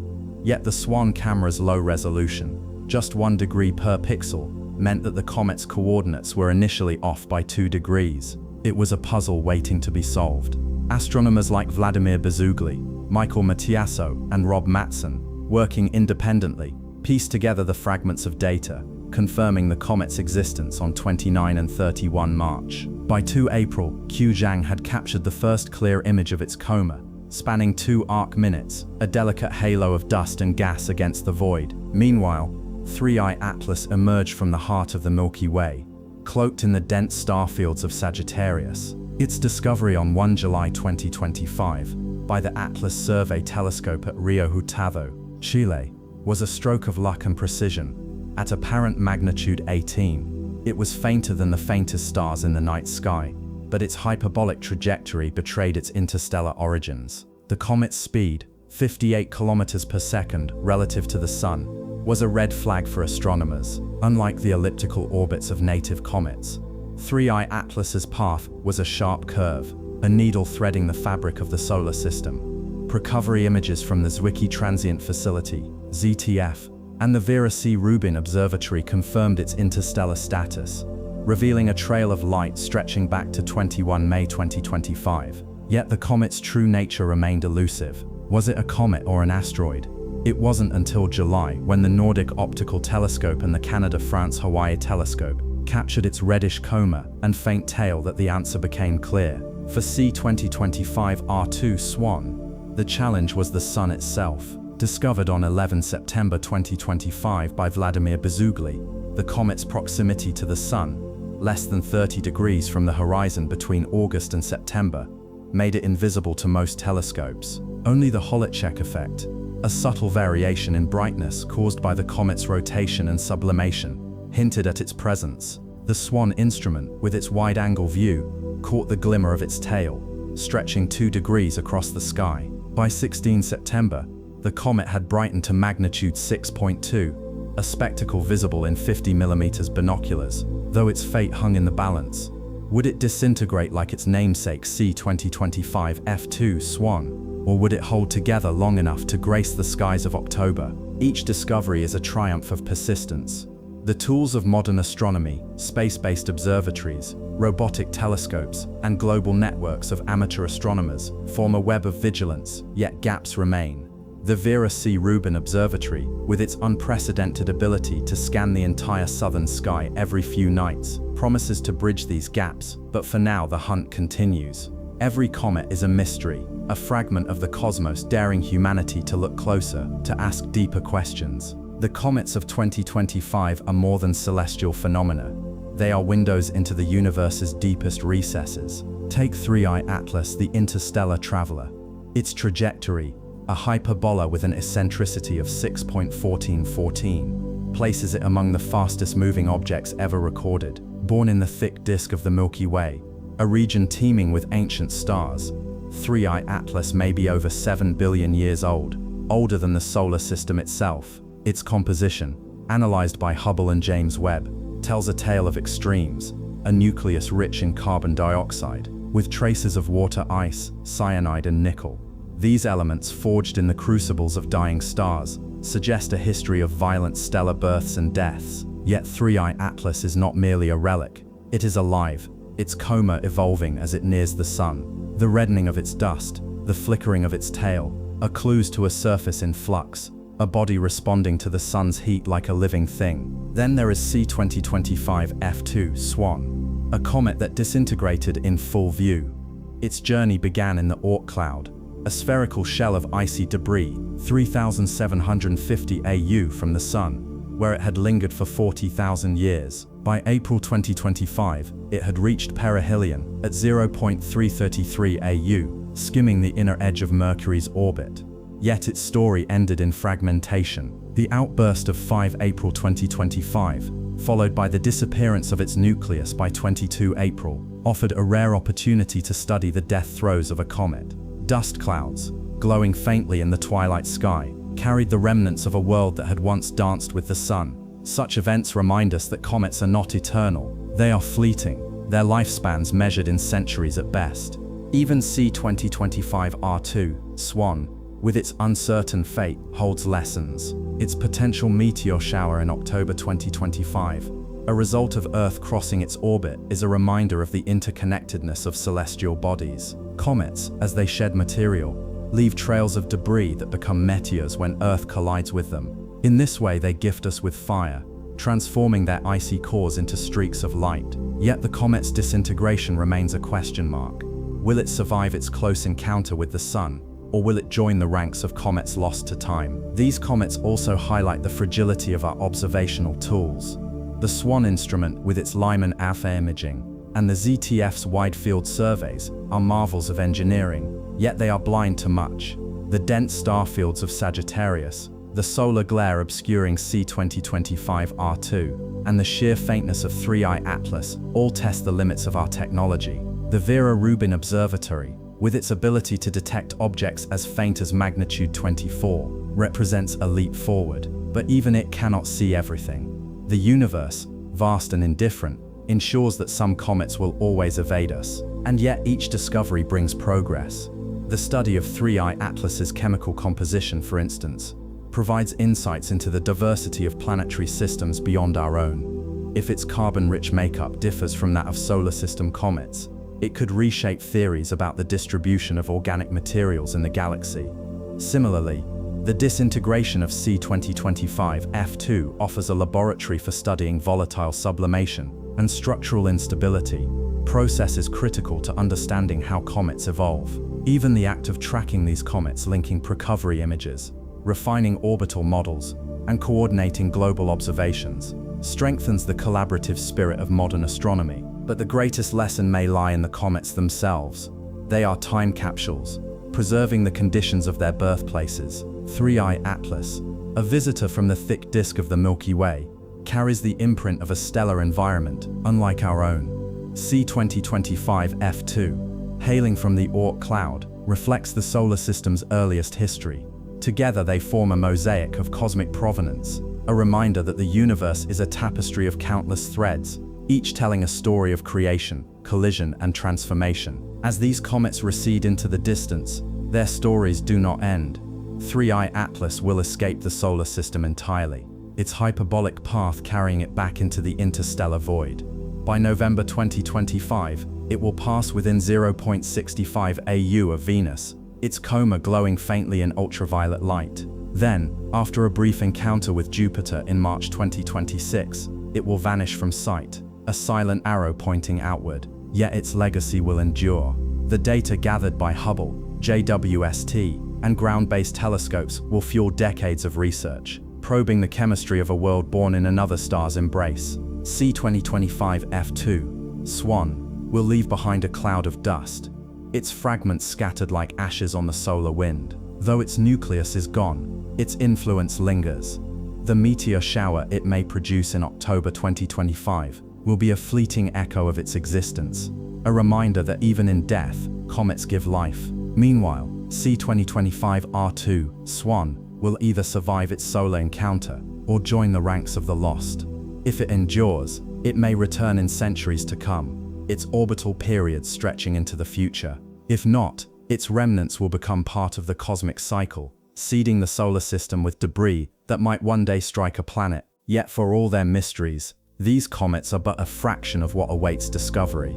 Yet the SWAN camera's low resolution, just 1 degree per pixel, meant that the comet's coordinates were initially off by 2 degrees. It was a puzzle waiting to be solved. Astronomers like Vladimir Bezugli, Michael Matiasso, and Rob Matson, working independently, pieced together the fragments of data, confirming the comet's existence on 29 and 31 March. By 2 April, Q Zhang had captured the first clear image of its coma, spanning 2 arc minutes, a delicate halo of dust and gas against the void. Meanwhile, 3I Atlas emerged from the heart of the Milky Way, cloaked in the dense star fields of Sagittarius. Its discovery on 1 July 2025 by the Atlas Survey Telescope at Rio Hurtado, Chile, was a stroke of luck and precision. At apparent magnitude 18, it was fainter than the faintest stars in the night sky, but its hyperbolic trajectory betrayed its interstellar origins. The comet's speed, 58 kilometers per second relative to the Sun, was a red flag for astronomers. Unlike the elliptical orbits of native comets, 3I Atlas's path was a sharp curve, a needle threading the fabric of the solar system. Recovery images from the Zwicky Transient Facility, ZTF, and the Vera C. Rubin Observatory confirmed its interstellar status, revealing a trail of light stretching back to 21 May 2025. Yet the comet's true nature remained elusive. Was it a comet or an asteroid? It wasn't until July when the Nordic Optical Telescope and the Canada-France-Hawaii Telescope captured its reddish coma and faint tail that the answer became clear. For C2025 R2 SWAN, the challenge was the Sun itself. Discovered on 11 September 2025 by Vladimir Bezugli, the comet's proximity to the Sun, less than 30 degrees from the horizon between August and September, made it invisible to most telescopes. Only the Holacek effect, a subtle variation in brightness caused by the comet's rotation and sublimation, hinted at its presence. The SWAN instrument, with its wide-angle view, caught the glimmer of its tail, stretching 2 degrees across the sky. By 16 September, the comet had brightened to magnitude 6.2, a spectacle visible in 50mm binoculars, though its fate hung in the balance. Would it disintegrate like its namesake C2025 F2 SWAN? Or would it hold together long enough to grace the skies of October? Each discovery is a triumph of persistence. The tools of modern astronomy, space-based observatories, robotic telescopes, and global networks of amateur astronomers form a web of vigilance, yet gaps remain. The Vera C. Rubin Observatory, with its unprecedented ability to scan the entire southern sky every few nights, promises to bridge these gaps, but for now the hunt continues. Every comet is a mystery, a fragment of the cosmos daring humanity to look closer, to ask deeper questions. The comets of 2025 are more than celestial phenomena. They are windows into the universe's deepest recesses. Take 3I Atlas, the interstellar traveler. Its trajectory, a hyperbola with an eccentricity of 6.1414, places it among the fastest moving objects ever recorded. Born in the thick disk of the Milky Way, a region teeming with ancient stars, 3I Atlas may be over 7 billion years old, older than the solar system itself. Its composition, analyzed by Hubble and James Webb, tells a tale of extremes, a nucleus rich in carbon dioxide, with traces of water ice, cyanide and nickel. These elements, forged in the crucibles of dying stars, suggest a history of violent stellar births and deaths. Yet 3I Atlas is not merely a relic, it is alive, its coma evolving as it nears the Sun. The reddening of its dust, the flickering of its tail, are clues to a surface in flux, a body responding to the Sun's heat like a living thing. Then there is C2025 F2 SWAN, a comet that disintegrated in full view. Its journey began in the Oort cloud, a spherical shell of icy debris, 3,750 AU from the Sun, where it had lingered for 40,000 years. By April 2025, it had reached perihelion at 0.333 AU, skimming the inner edge of Mercury's orbit. Yet its story ended in fragmentation. The outburst of 5 April 2025, followed by the disappearance of its nucleus by 22 April, offered a rare opportunity to study the death throes of a comet. Dust clouds, glowing faintly in the twilight sky, carried the remnants of a world that had once danced with the Sun. Such events remind us that comets are not eternal. They are fleeting, their lifespans measured in centuries at best. Even C2025 R2, SWAN, with its uncertain fate, holds lessons. Its potential meteor shower in October 2025, a result of Earth crossing its orbit, is a reminder of the interconnectedness of celestial bodies. Comets, as they shed material, leave trails of debris that become meteors when Earth collides with them. In this way, they gift us with fire, transforming their icy cores into streaks of light. Yet the comet's disintegration remains a question mark. Will it survive its close encounter with the Sun, or will it join the ranks of comets lost to time? These comets also highlight the fragility of our observational tools. The SWAN instrument, with its Lyman alpha imaging, and the ZTF's wide-field surveys, are marvels of engineering, yet they are blind to much. The dense star fields of Sagittarius, the solar glare obscuring C2025 R2, and the sheer faintness of 3I Atlas all test the limits of our technology. The Vera Rubin Observatory, with its ability to detect objects as faint as magnitude 24, represents a leap forward, but even it cannot see everything. The universe, vast and indifferent, ensures that some comets will always evade us, and yet each discovery brings progress. The study of 3I Atlas's chemical composition, for instance, provides insights into the diversity of planetary systems beyond our own. If its carbon-rich makeup differs from that of solar system comets, it could reshape theories about the distribution of organic materials in the galaxy. Similarly, the disintegration of C2025 F2 offers a laboratory for studying volatile sublimation and structural instability, processes critical to understanding how comets evolve. Even the act of tracking these comets, linking recovery images, refining orbital models, and coordinating global observations, strengthens the collaborative spirit of modern astronomy. But the greatest lesson may lie in the comets themselves. They are time capsules, preserving the conditions of their birthplaces. 3I Atlas, a visitor from the thick disk of the Milky Way, carries the imprint of a stellar environment, unlike our own. C2025 F2, hailing from the Oort cloud, reflects the solar system's earliest history. Together they form a mosaic of cosmic provenance, a reminder that the universe is a tapestry of countless threads, each telling a story of creation, collision, and transformation. As these comets recede into the distance, their stories do not end. 3I Atlas will escape the solar system entirely, its hyperbolic path carrying it back into the interstellar void. By November 2025, it will pass within 0.65 AU of Venus, its coma glowing faintly in ultraviolet light. Then, after a brief encounter with Jupiter in March 2026, it will vanish from sight, a silent arrow pointing outward. Yet its legacy will endure. The data gathered by Hubble, JWST, and ground-based telescopes will fuel decades of research, probing the chemistry of a world born in another star's embrace. C2025 F2, SWAN, will leave behind a cloud of dust, its fragments scattered like ashes on the solar wind. Though its nucleus is gone, its influence lingers. The meteor shower it may produce in October 2025 will be a fleeting echo of its existence, a reminder that even in death, comets give life. Meanwhile, C2025 R2, SWAN, will either survive its solar encounter or join the ranks of the lost. If it endures, it may return in centuries to come, its orbital period stretching into the future. If not, its remnants will become part of the cosmic cycle, seeding the solar system with debris that might one day strike a planet. Yet for all their mysteries, these comets are but a fraction of what awaits discovery.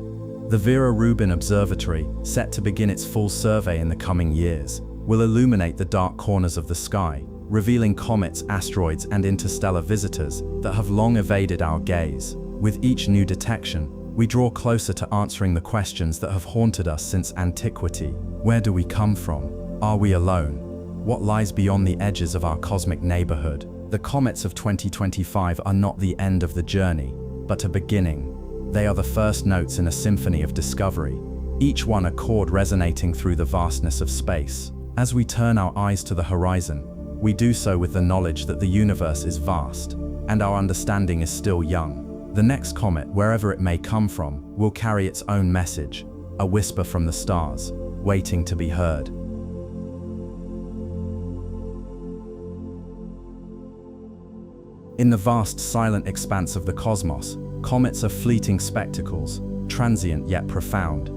The Vera Rubin Observatory, set to begin its full survey in the coming years, will illuminate the dark corners of the sky, revealing comets, asteroids, and interstellar visitors that have long evaded our gaze. With each new detection, we draw closer to answering the questions that have haunted us since antiquity. Where do we come from? Are we alone? What lies beyond the edges of our cosmic neighborhood? The comets of 2025 are not the end of the journey, but a beginning. They are the first notes in a symphony of discovery, each one a chord resonating through the vastness of space. As we turn our eyes to the horizon, we do so with the knowledge that the universe is vast, and our understanding is still young. The next comet, wherever it may come from, will carry its own message, a whisper from the stars, waiting to be heard. In the vast, silent expanse of the cosmos, comets are fleeting spectacles, transient yet profound.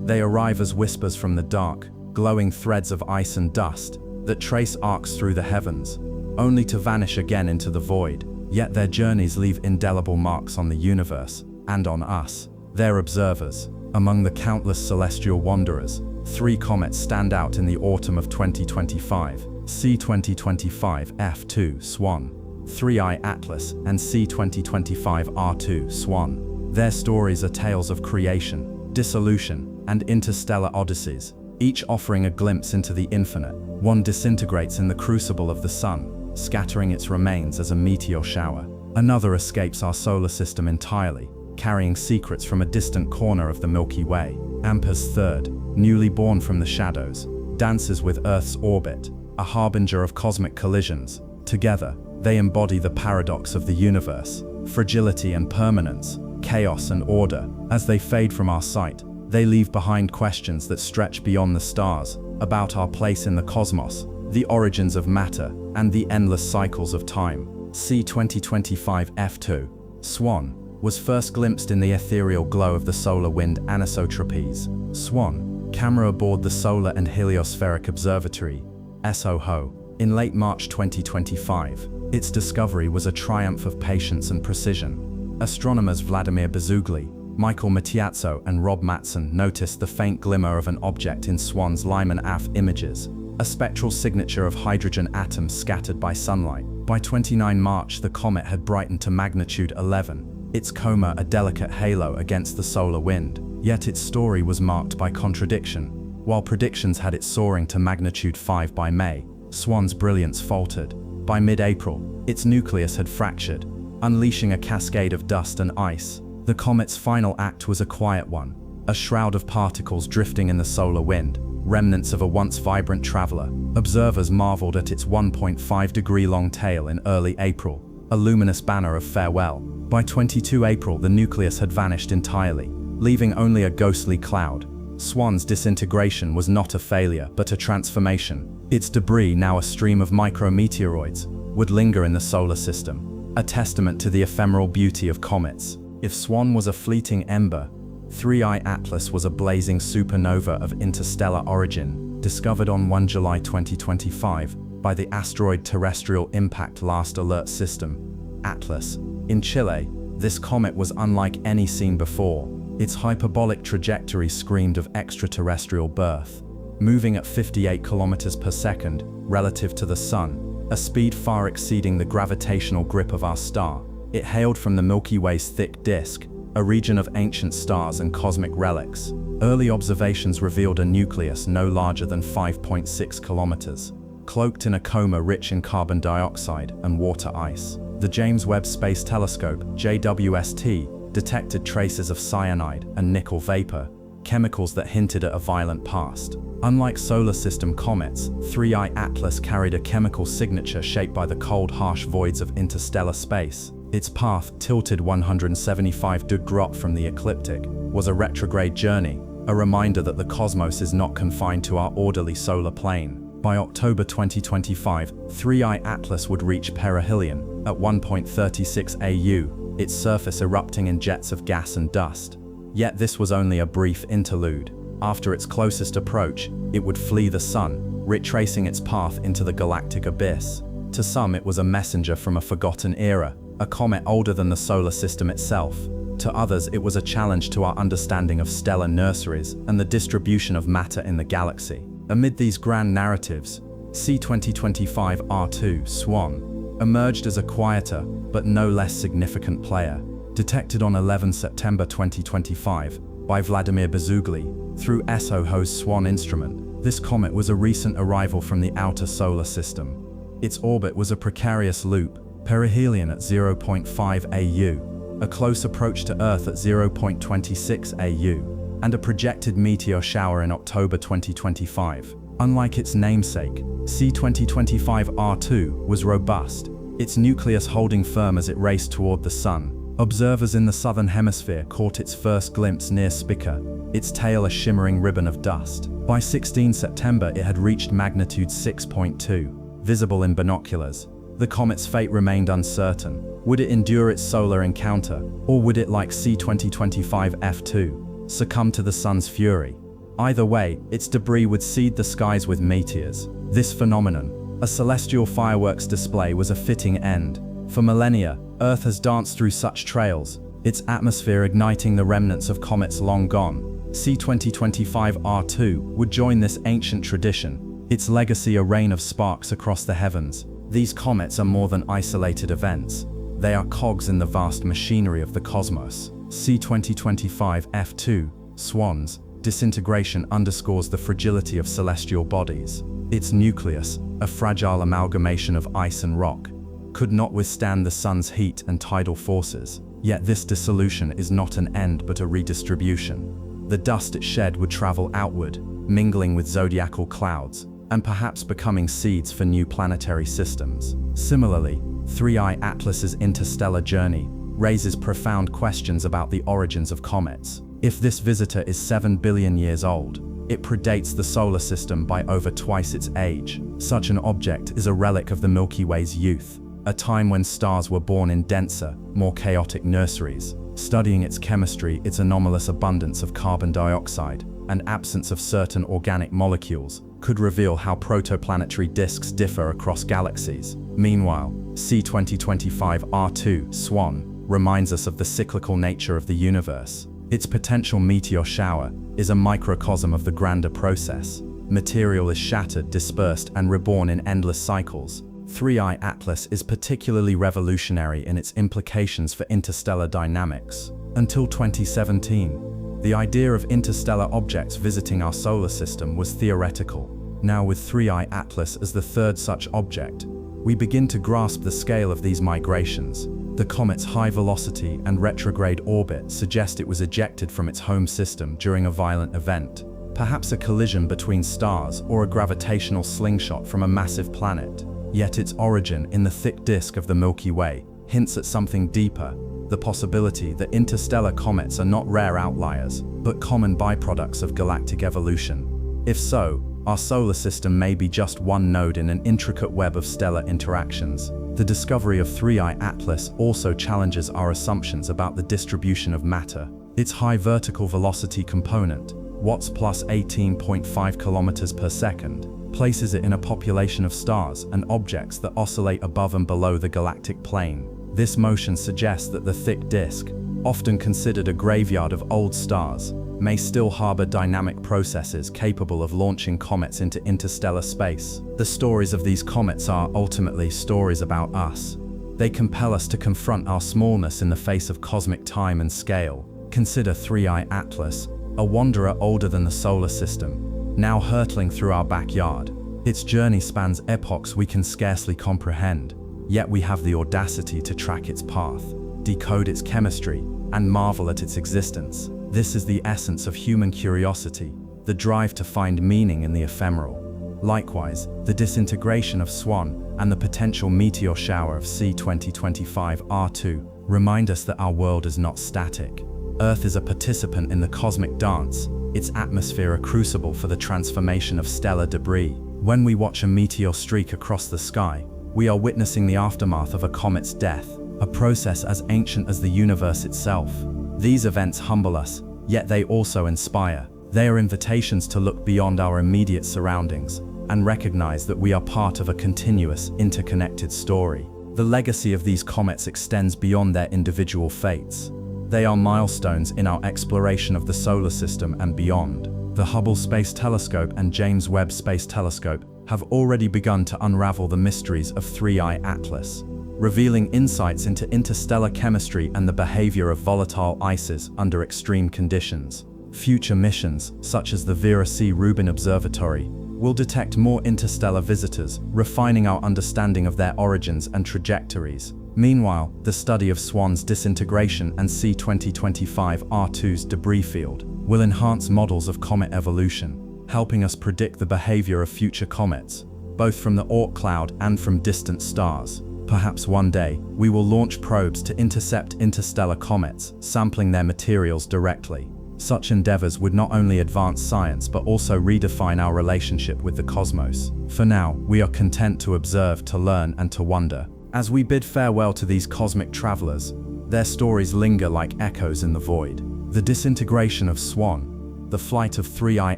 They arrive as whispers from the dark, glowing threads of ice and dust that trace arcs through the heavens, only to vanish again into the void. Yet their journeys leave indelible marks on the universe, and on us, their observers. Among the countless celestial wanderers, 3 comets stand out in the autumn of 2025, C2025 F2 SWAN, 3I Atlas, and C2025 R2 SWAN. Their stories are tales of creation, dissolution, and interstellar odysseys, each offering a glimpse into the infinite. One disintegrates in the crucible of the sun, scattering its remains as a meteor shower. Another escapes our solar system entirely, carrying secrets from a distant corner of the Milky Way. Amper's third, newly born from the shadows, dances with Earth's orbit, a harbinger of cosmic collisions. Together, they embody the paradox of the universe, fragility and permanence, chaos and order. As they fade from our sight, they leave behind questions that stretch beyond the stars, about our place in the cosmos, the origins of matter, and the endless cycles of time. C2025 F2 SWAN was first glimpsed in the ethereal glow of the solar wind anisotropes. SWAN, camera aboard the Solar and Heliospheric Observatory, SOHO, in late March 2025. Its discovery was a triumph of patience and precision. Astronomers Vladimir Bezugli, Michael Matiazzo, and Rob Matson noticed the faint glimmer of an object in SWAN's Lyman AF images, a spectral signature of hydrogen atoms scattered by sunlight. By 29 March, the comet had brightened to magnitude 11, its coma a delicate halo against the solar wind. Yet its story was marked by contradiction. While predictions had it soaring to magnitude 5 by May, SWAN's brilliance faltered. By mid-April, its nucleus had fractured, unleashing a cascade of dust and ice. The comet's final act was a quiet one, a shroud of particles drifting in the solar wind, remnants of a once vibrant traveler. Observers marveled at its 1.5-degree-long tail in early April, a luminous banner of farewell. By 22 April, the nucleus had vanished entirely, leaving only a ghostly cloud. SWAN's disintegration was not a failure, but a transformation. Its debris, now a stream of micrometeoroids, would linger in the solar system, a testament to the ephemeral beauty of comets. If SWAN was a fleeting ember, 3I Atlas was a blazing supernova of interstellar origin, discovered on 1 July 2025 by the Asteroid Terrestrial Impact Last Alert System, ATLAS. In Chile, this comet was unlike any seen before. Its hyperbolic trajectory screamed of extraterrestrial birth. Moving at 58 kilometers per second relative to the Sun, a speed far exceeding the gravitational grip of our star, it hailed from the Milky Way's thick disk, a region of ancient stars and cosmic relics. Early observations revealed a nucleus no larger than 5.6 kilometers, cloaked in a coma rich in carbon dioxide and water ice. The James Webb Space Telescope, JWST, detected traces of cyanide and nickel vapor, chemicals that hinted at a violent past. Unlike solar system comets, 3I Atlas carried a chemical signature shaped by the cold, harsh voids of interstellar space. Its path, tilted 175 degrees from the ecliptic, was a retrograde journey, a reminder that the cosmos is not confined to our orderly solar plane. By October 2025, 3I Atlas would reach perihelion at 1.36 AU, its surface erupting in jets of gas and dust. Yet this was only a brief interlude. After its closest approach, it would flee the Sun, retracing its path into the galactic abyss. To some, it was a messenger from a forgotten era, a comet older than the solar system itself. To others, it was a challenge to our understanding of stellar nurseries and the distribution of matter in the galaxy. Amid these grand narratives, C2025 R2 SWAN emerged as a quieter, but no less significant player. Detected on 11 September 2025 by Vladimir Bezugli through SOHO's SWAN instrument, this comet was a recent arrival from the outer solar system. Its orbit was a precarious loop, perihelion at 0.5 AU, a close approach to Earth at 0.26 AU, and a projected meteor shower in October 2025. Unlike its namesake, C2025 R2 was robust, its nucleus holding firm as it raced toward the Sun. Observers in the southern hemisphere caught its first glimpse near Spica, its tail a shimmering ribbon of dust. By 16 September, it had reached magnitude 6.2, visible in binoculars. The comet's fate remained uncertain. Would it endure its solar encounter, or would it, like C2025 F2, succumb to the Sun's fury? Either way, its debris would seed the skies with meteors. This phenomenon, a celestial fireworks display, was a fitting end. For millennia, Earth has danced through such trails, its atmosphere igniting the remnants of comets long gone. C2025 R2 would join this ancient tradition, its legacy a rain of sparks across the heavens. These comets are more than isolated events. They are cogs in the vast machinery of the cosmos. C2025 F2, SWAN's disintegration underscores the fragility of celestial bodies. Its nucleus, a fragile amalgamation of ice and rock, could not withstand the sun's heat and tidal forces. Yet this dissolution is not an end but a redistribution. The dust it shed would travel outward, mingling with zodiacal clouds, and perhaps becoming seeds for new planetary systems. Similarly, 3I Atlas's interstellar journey raises profound questions about the origins of comets. If this visitor is 7 billion years old, it predates the solar system by over twice its age. Such an object is a relic of the Milky Way's youth, a time when stars were born in denser, more chaotic nurseries. Studying its chemistry, its anomalous abundance of carbon dioxide, and absence of certain organic molecules could reveal how protoplanetary disks differ across galaxies. Meanwhile, C2025 R2, SWAN, reminds us of the cyclical nature of the universe. Its potential meteor shower is a microcosm of the grander process. Material is shattered, dispersed, and reborn in endless cycles. 3I Atlas is particularly revolutionary in its implications for interstellar dynamics. Until 2017, the idea of interstellar objects visiting our solar system was theoretical. Now, with 3I Atlas as the third such object, we begin to grasp the scale of these migrations. The comet's high velocity and retrograde orbit suggest it was ejected from its home system during a violent event, perhaps a collision between stars or a gravitational slingshot from a massive planet. Yet its origin in the thick disk of the Milky Way hints at something deeper, the possibility that interstellar comets are not rare outliers, but common byproducts of galactic evolution. If so, our solar system may be just one node in an intricate web of stellar interactions. The discovery of 3I Atlas also challenges our assumptions about the distribution of matter. Its high vertical velocity component, watts plus 18.5 kilometers per second, places it in a population of stars and objects that oscillate above and below the galactic plane. This motion suggests that the thick disk, often considered a graveyard of old stars, may still harbor dynamic processes capable of launching comets into interstellar space. The stories of these comets are ultimately stories about us. They compel us to confront our smallness in the face of cosmic time and scale. Consider 3I Atlas, a wanderer older than the solar system, now hurtling through our backyard. Its journey spans epochs we can scarcely comprehend, yet we have the audacity to track its path, decode its chemistry, and marvel at its existence. This is the essence of human curiosity, the drive to find meaning in the ephemeral. Likewise, the disintegration of SWAN and the potential meteor shower of C2025 R2 remind us that our world is not static. Earth is a participant in the cosmic dance, its atmosphere a crucible for the transformation of stellar debris. When we watch a meteor streak across the sky, we are witnessing the aftermath of a comet's death, a process as ancient as the universe itself. These events humble us, yet they also inspire. They are invitations to look beyond our immediate surroundings and recognize that we are part of a continuous, interconnected story. The legacy of these comets extends beyond their individual fates. They are milestones in our exploration of the solar system and beyond. The Hubble Space Telescope and James Webb Space Telescope have already begun to unravel the mysteries of 3I Atlas, revealing insights into interstellar chemistry and the behavior of volatile ices under extreme conditions. Future missions, such as the Vera C. Rubin Observatory, will detect more interstellar visitors, refining our understanding of their origins and trajectories. Meanwhile, the study of SWAN's disintegration and C2025 R2's debris field will enhance models of comet evolution, helping us predict the behavior of future comets, both from the Oort cloud and from distant stars. Perhaps one day, we will launch probes to intercept interstellar comets, sampling their materials directly. Such endeavors would not only advance science but also redefine our relationship with the cosmos. For now, we are content to observe, to learn, and to wonder. As we bid farewell to these cosmic travelers, their stories linger like echoes in the void. The disintegration of SWAN, the flight of 3I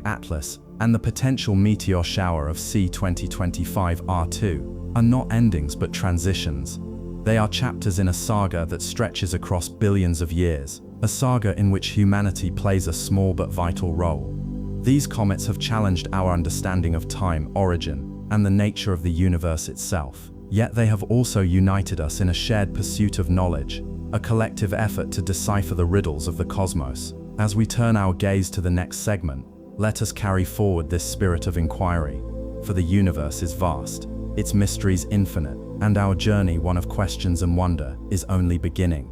Atlas, and the potential meteor shower of C2025 R2 are not endings but transitions. They are chapters in a saga that stretches across billions of years, a saga in which humanity plays a small but vital role. These comets have challenged our understanding of time, origin, and the nature of the universe itself. Yet they have also united us in a shared pursuit of knowledge, a collective effort to decipher the riddles of the cosmos. As we turn our gaze to the next segment, let us carry forward this spirit of inquiry. For the universe is vast, its mysteries infinite, and our journey, one of questions and wonder, is only beginning.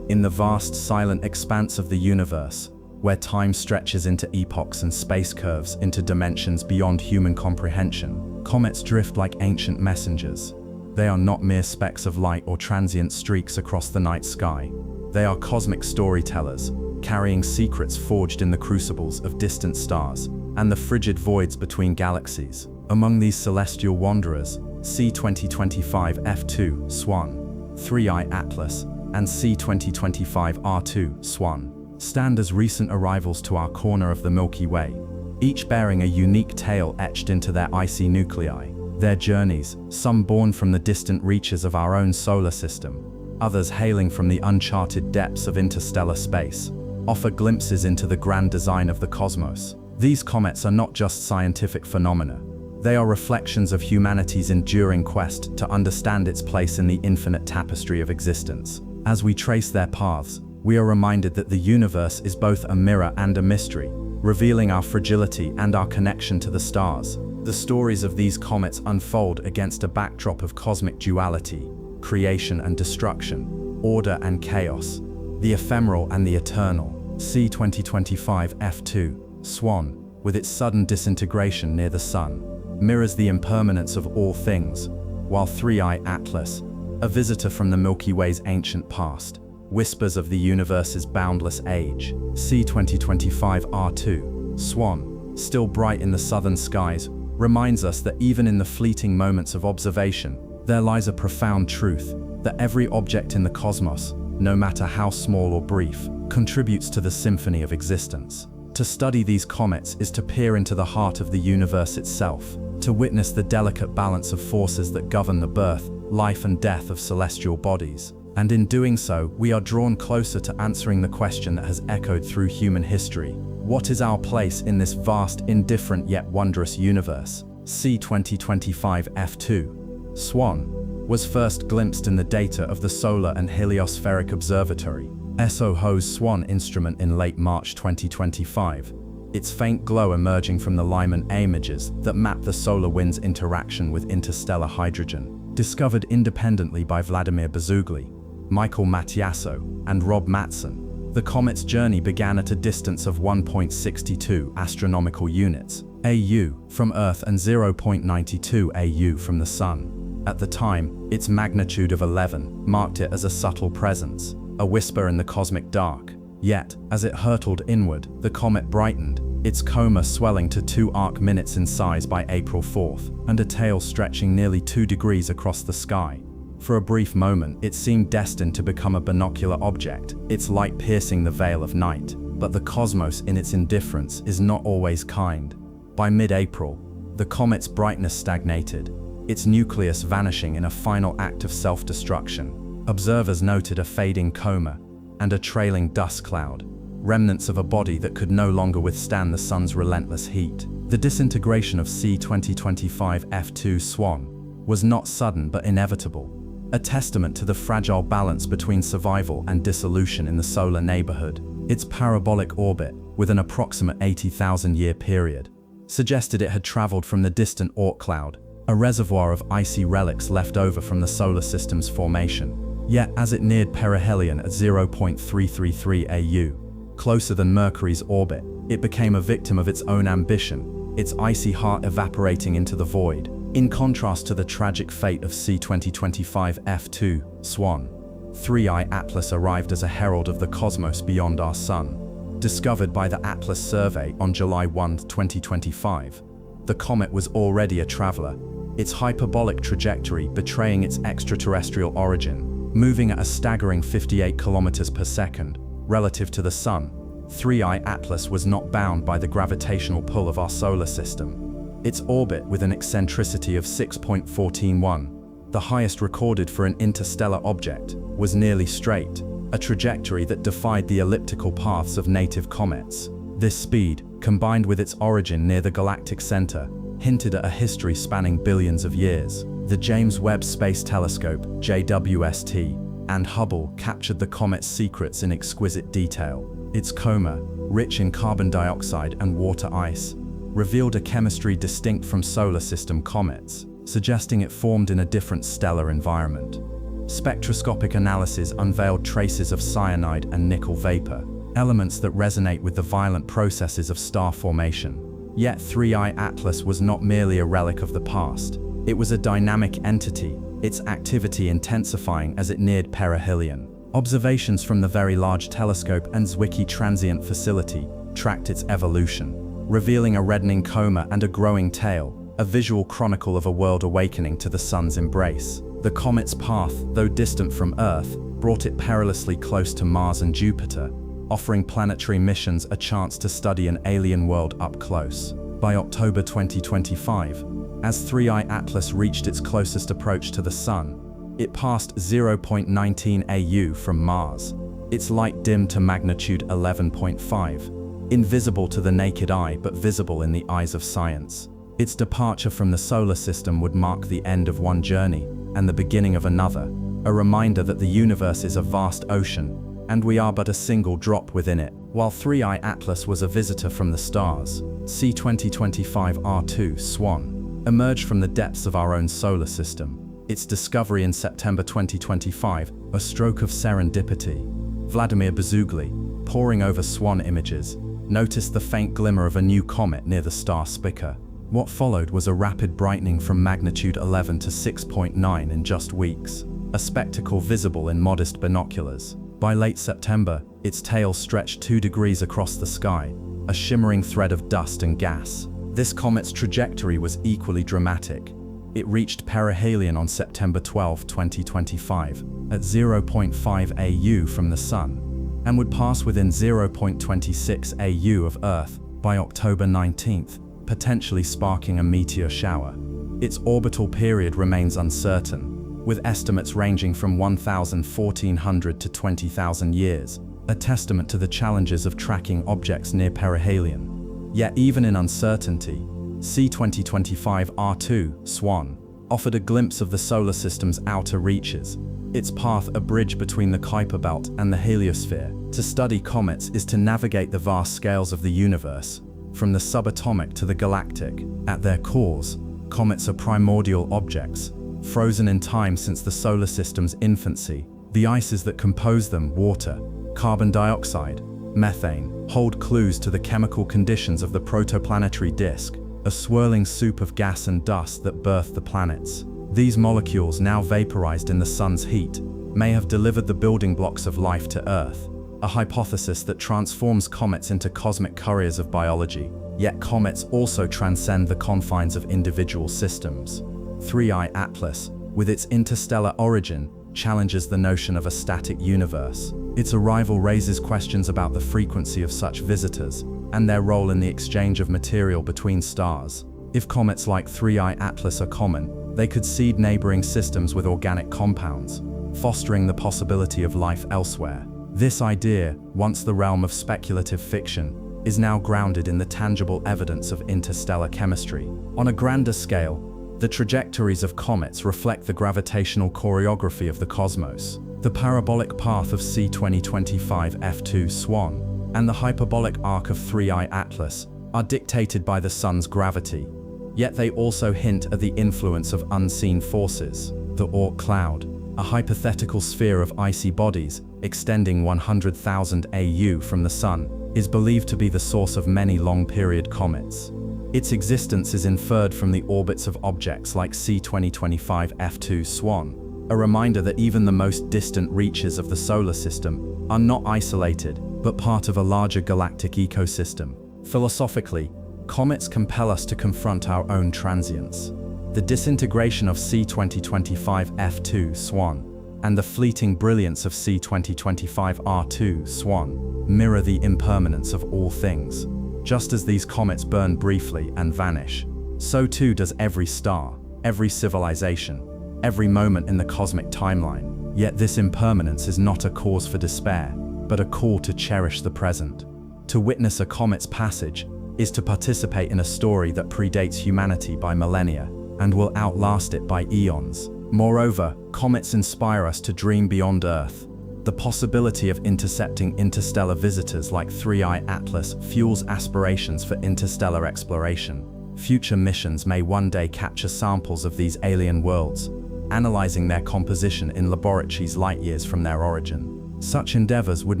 In the vast, silent expanse of the universe, where time stretches into epochs and space curves into dimensions beyond human comprehension, comets drift like ancient messengers. They are not mere specks of light or transient streaks across the night sky. They are cosmic storytellers, carrying secrets forged in the crucibles of distant stars and the frigid voids between galaxies. Among these celestial wanderers, C2025 F2 SWAN, 3I Atlas, and C2025 R2 SWAN stand as recent arrivals to our corner of the Milky Way, each bearing a unique tale etched into their icy nuclei. Their journeys, some born from the distant reaches of our own solar system, others hailing from the uncharted depths of interstellar space, offer glimpses into the grand design of the cosmos. These comets are not just scientific phenomena. They are reflections of humanity's enduring quest to understand its place in the infinite tapestry of existence. As we trace their paths, we are reminded that the universe is both a mirror and a mystery, revealing our fragility and our connection to the stars. The stories of these comets unfold against a backdrop of cosmic duality, creation and destruction, order and chaos, the ephemeral and the eternal. C2025 F2 SWAN, with its sudden disintegration near the Sun, mirrors the impermanence of all things, while 3I Atlas, a visitor from the Milky Way's ancient past, whispers of the universe's boundless age. C2025 R2 SWAN, still bright in the southern skies, reminds us that even in the fleeting moments of observation, there lies a profound truth, that every object in the cosmos, no matter how small or brief, contributes to the symphony of existence. To study these comets is to peer into the heart of the universe itself, to witness the delicate balance of forces that govern the birth, life and death of celestial bodies. And in doing so, we are drawn closer to answering the question that has echoed through human history. What is our place in this vast, indifferent yet wondrous universe? C2025 F2 SWAN was first glimpsed in the data of the Solar and Heliospheric Observatory, SOHO's SWAN instrument in late March 2025, its faint glow emerging from the Lyman images that map the solar wind's interaction with interstellar hydrogen. Discovered independently by Vladimir Bezugli, Michael Matiasso, and Rob Matson, the comet's journey began at a distance of 1.62 astronomical units, AU, from Earth and 0.92 AU from the Sun. At the time, its magnitude of 11 marked it as a subtle presence, a whisper in the cosmic dark. Yet, as it hurtled inward, the comet brightened, its coma swelling to 2 arc-minutes in size by April 4th, and a tail stretching nearly 2 degrees across the sky. For a brief moment, it seemed destined to become a binocular object, its light piercing the veil of night. But the cosmos in its indifference is not always kind. By mid-April, the comet's brightness stagnated, its nucleus vanishing in a final act of self-destruction. Observers noted a fading coma and a trailing dust cloud, remnants of a body that could no longer withstand the sun's relentless heat. The disintegration of C2025 F2 SWAN was not sudden but inevitable, a testament to the fragile balance between survival and dissolution in the solar neighborhood. Its parabolic orbit, with an approximate 80,000-year period, suggested it had traveled from the distant Oort cloud, a reservoir of icy relics left over from the solar system's formation. Yet, as it neared perihelion at 0.333 AU, closer than Mercury's orbit, it became a victim of its own ambition, its icy heart evaporating into the void. In contrast to the tragic fate of C2025 F2 SWAN, 3I Atlas arrived as a herald of the cosmos beyond our sun. Discovered by the Atlas survey on July 1, 2025, the comet was already a traveler, its hyperbolic trajectory betraying its extraterrestrial origin, moving at a staggering 58 kilometers per second relative to the Sun. 3I Atlas was not bound by the gravitational pull of our solar system. Its orbit, with an eccentricity of 6.141, the highest recorded for an interstellar object, was nearly straight, a trajectory that defied the elliptical paths of native comets. This speed, combined with its origin near the galactic center, hinted at a history spanning billions of years. The James Webb Space Telescope, JWST, and Hubble captured the comet's secrets in exquisite detail. Its coma, rich in carbon dioxide and water ice, revealed a chemistry distinct from solar system comets, suggesting it formed in a different stellar environment. Spectroscopic analysis unveiled traces of cyanide and nickel vapor, elements that resonate with the violent processes of star formation. Yet 3I Atlas was not merely a relic of the past. It was a dynamic entity, its activity intensifying as it neared perihelion. Observations from the Very Large Telescope and Zwicky Transient Facility tracked its evolution, revealing a reddening coma and a growing tail, a visual chronicle of a world awakening to the sun's embrace. The comet's path, though distant from Earth, brought it perilously close to Mars and Jupiter, offering planetary missions a chance to study an alien world up close. By October 2025, as 3I Atlas reached its closest approach to the Sun, it passed 0.19 AU from Mars. Its light dimmed to magnitude 11.5, invisible to the naked eye but visible in the eyes of science. Its departure from the solar system would mark the end of one journey and the beginning of another, a reminder that the universe is a vast ocean, and we are but a single drop within it. While 3I Atlas was a visitor from the stars, C2025 R2 SWAN emerged from the depths of our own solar system. Its discovery in September 2025, a stroke of serendipity. Vladimir Bezugli, poring over SWAN images, noticed the faint glimmer of a new comet near the star Spica. What followed was a rapid brightening from magnitude 11 to 6.9 in just weeks, a spectacle visible in modest binoculars. By late September, its tail stretched 2 degrees across the sky, a shimmering thread of dust and gas. This comet's trajectory was equally dramatic. It reached perihelion on September 12, 2025, at 0.5 AU from the Sun, and would pass within 0.26 AU of Earth by October 19, potentially sparking a meteor shower. Its orbital period remains uncertain, with estimates ranging from 1,400 to 20,000 years, a testament to the challenges of tracking objects near perihelion. Yet even in uncertainty, C2025 R2 SWAN offered a glimpse of the solar system's outer reaches, its path a bridge between the Kuiper Belt and the heliosphere. To study comets is to navigate the vast scales of the universe, from the subatomic to the galactic. At their cores, comets are primordial objects, frozen in time since the solar system's infancy. The ices that compose them, water, carbon dioxide, methane, hold clues to the chemical conditions of the protoplanetary disk, a swirling soup of gas and dust that birthed the planets. These molecules, now vaporized in the sun's heat, may have delivered the building blocks of life to Earth, a hypothesis that transforms comets into cosmic couriers of biology. Yet comets also transcend the confines of individual systems. 3I Atlas, with its interstellar origin, challenges the notion of a static universe. Its arrival raises questions about the frequency of such visitors and their role in the exchange of material between stars. If comets like 3I Atlas are common, they could seed neighboring systems with organic compounds, fostering the possibility of life elsewhere. This idea, once the realm of speculative fiction, is now grounded in the tangible evidence of interstellar chemistry. On a grander scale, the trajectories of comets reflect the gravitational choreography of the cosmos. The parabolic path of C2025 F2 SWAN and the hyperbolic arc of 3I Atlas are dictated by the Sun's gravity, yet they also hint at the influence of unseen forces. The Oort cloud, a hypothetical sphere of icy bodies extending 100,000 AU from the Sun, is believed to be the source of many long-period comets. Its existence is inferred from the orbits of objects like C2025 F2 SWAN, a reminder that even the most distant reaches of the solar system are not isolated, but part of a larger galactic ecosystem. Philosophically, comets compel us to confront our own transience. The disintegration of C2025 F2 SWAN and the fleeting brilliance of C2025 R2 SWAN mirror the impermanence of all things. Just as these comets burn briefly and vanish, So too does every star, every civilization, every moment in the cosmic timeline. Yet this impermanence is not a cause for despair, but a call to cherish the present. To witness a comet's passage is to participate in a story that predates humanity by millennia and will outlast it by eons. Moreover, comets inspire us to dream beyond Earth. The possibility of intercepting interstellar visitors like 3I Atlas fuels aspirations for interstellar exploration. Future missions may one day capture samples of these alien worlds, analyzing their composition in laboratories light years from their origin. Such endeavors would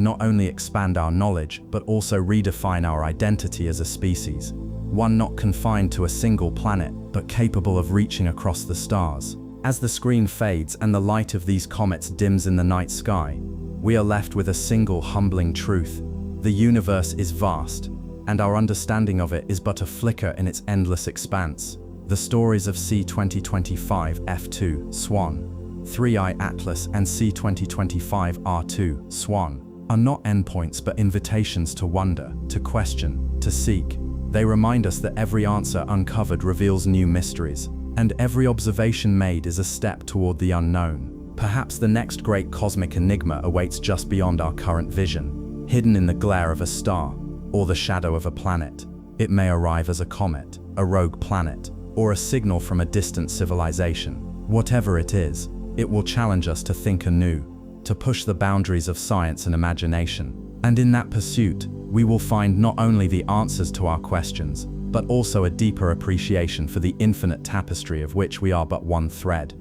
not only expand our knowledge, but also redefine our identity as a species, one not confined to a single planet, but capable of reaching across the stars. As the screen fades and the light of these comets dims in the night sky, we are left with a single humbling truth: the universe is vast, and our understanding of it is but a flicker in its endless expanse. The stories of C2025 F2 SWAN, 3I Atlas and C2025 R2 SWAN are not endpoints but invitations to wonder, to question, to seek. They remind us that every answer uncovered reveals new mysteries, and every observation made is a step toward the unknown. Perhaps the next great cosmic enigma awaits just beyond our current vision, hidden in the glare of a star or the shadow of a planet. It may arrive as a comet, a rogue planet, or a signal from a distant civilization. Whatever it is, it will challenge us to think anew, to push the boundaries of science and imagination. And in that pursuit, we will find not only the answers to our questions, but also a deeper appreciation for the infinite tapestry of which we are but one thread.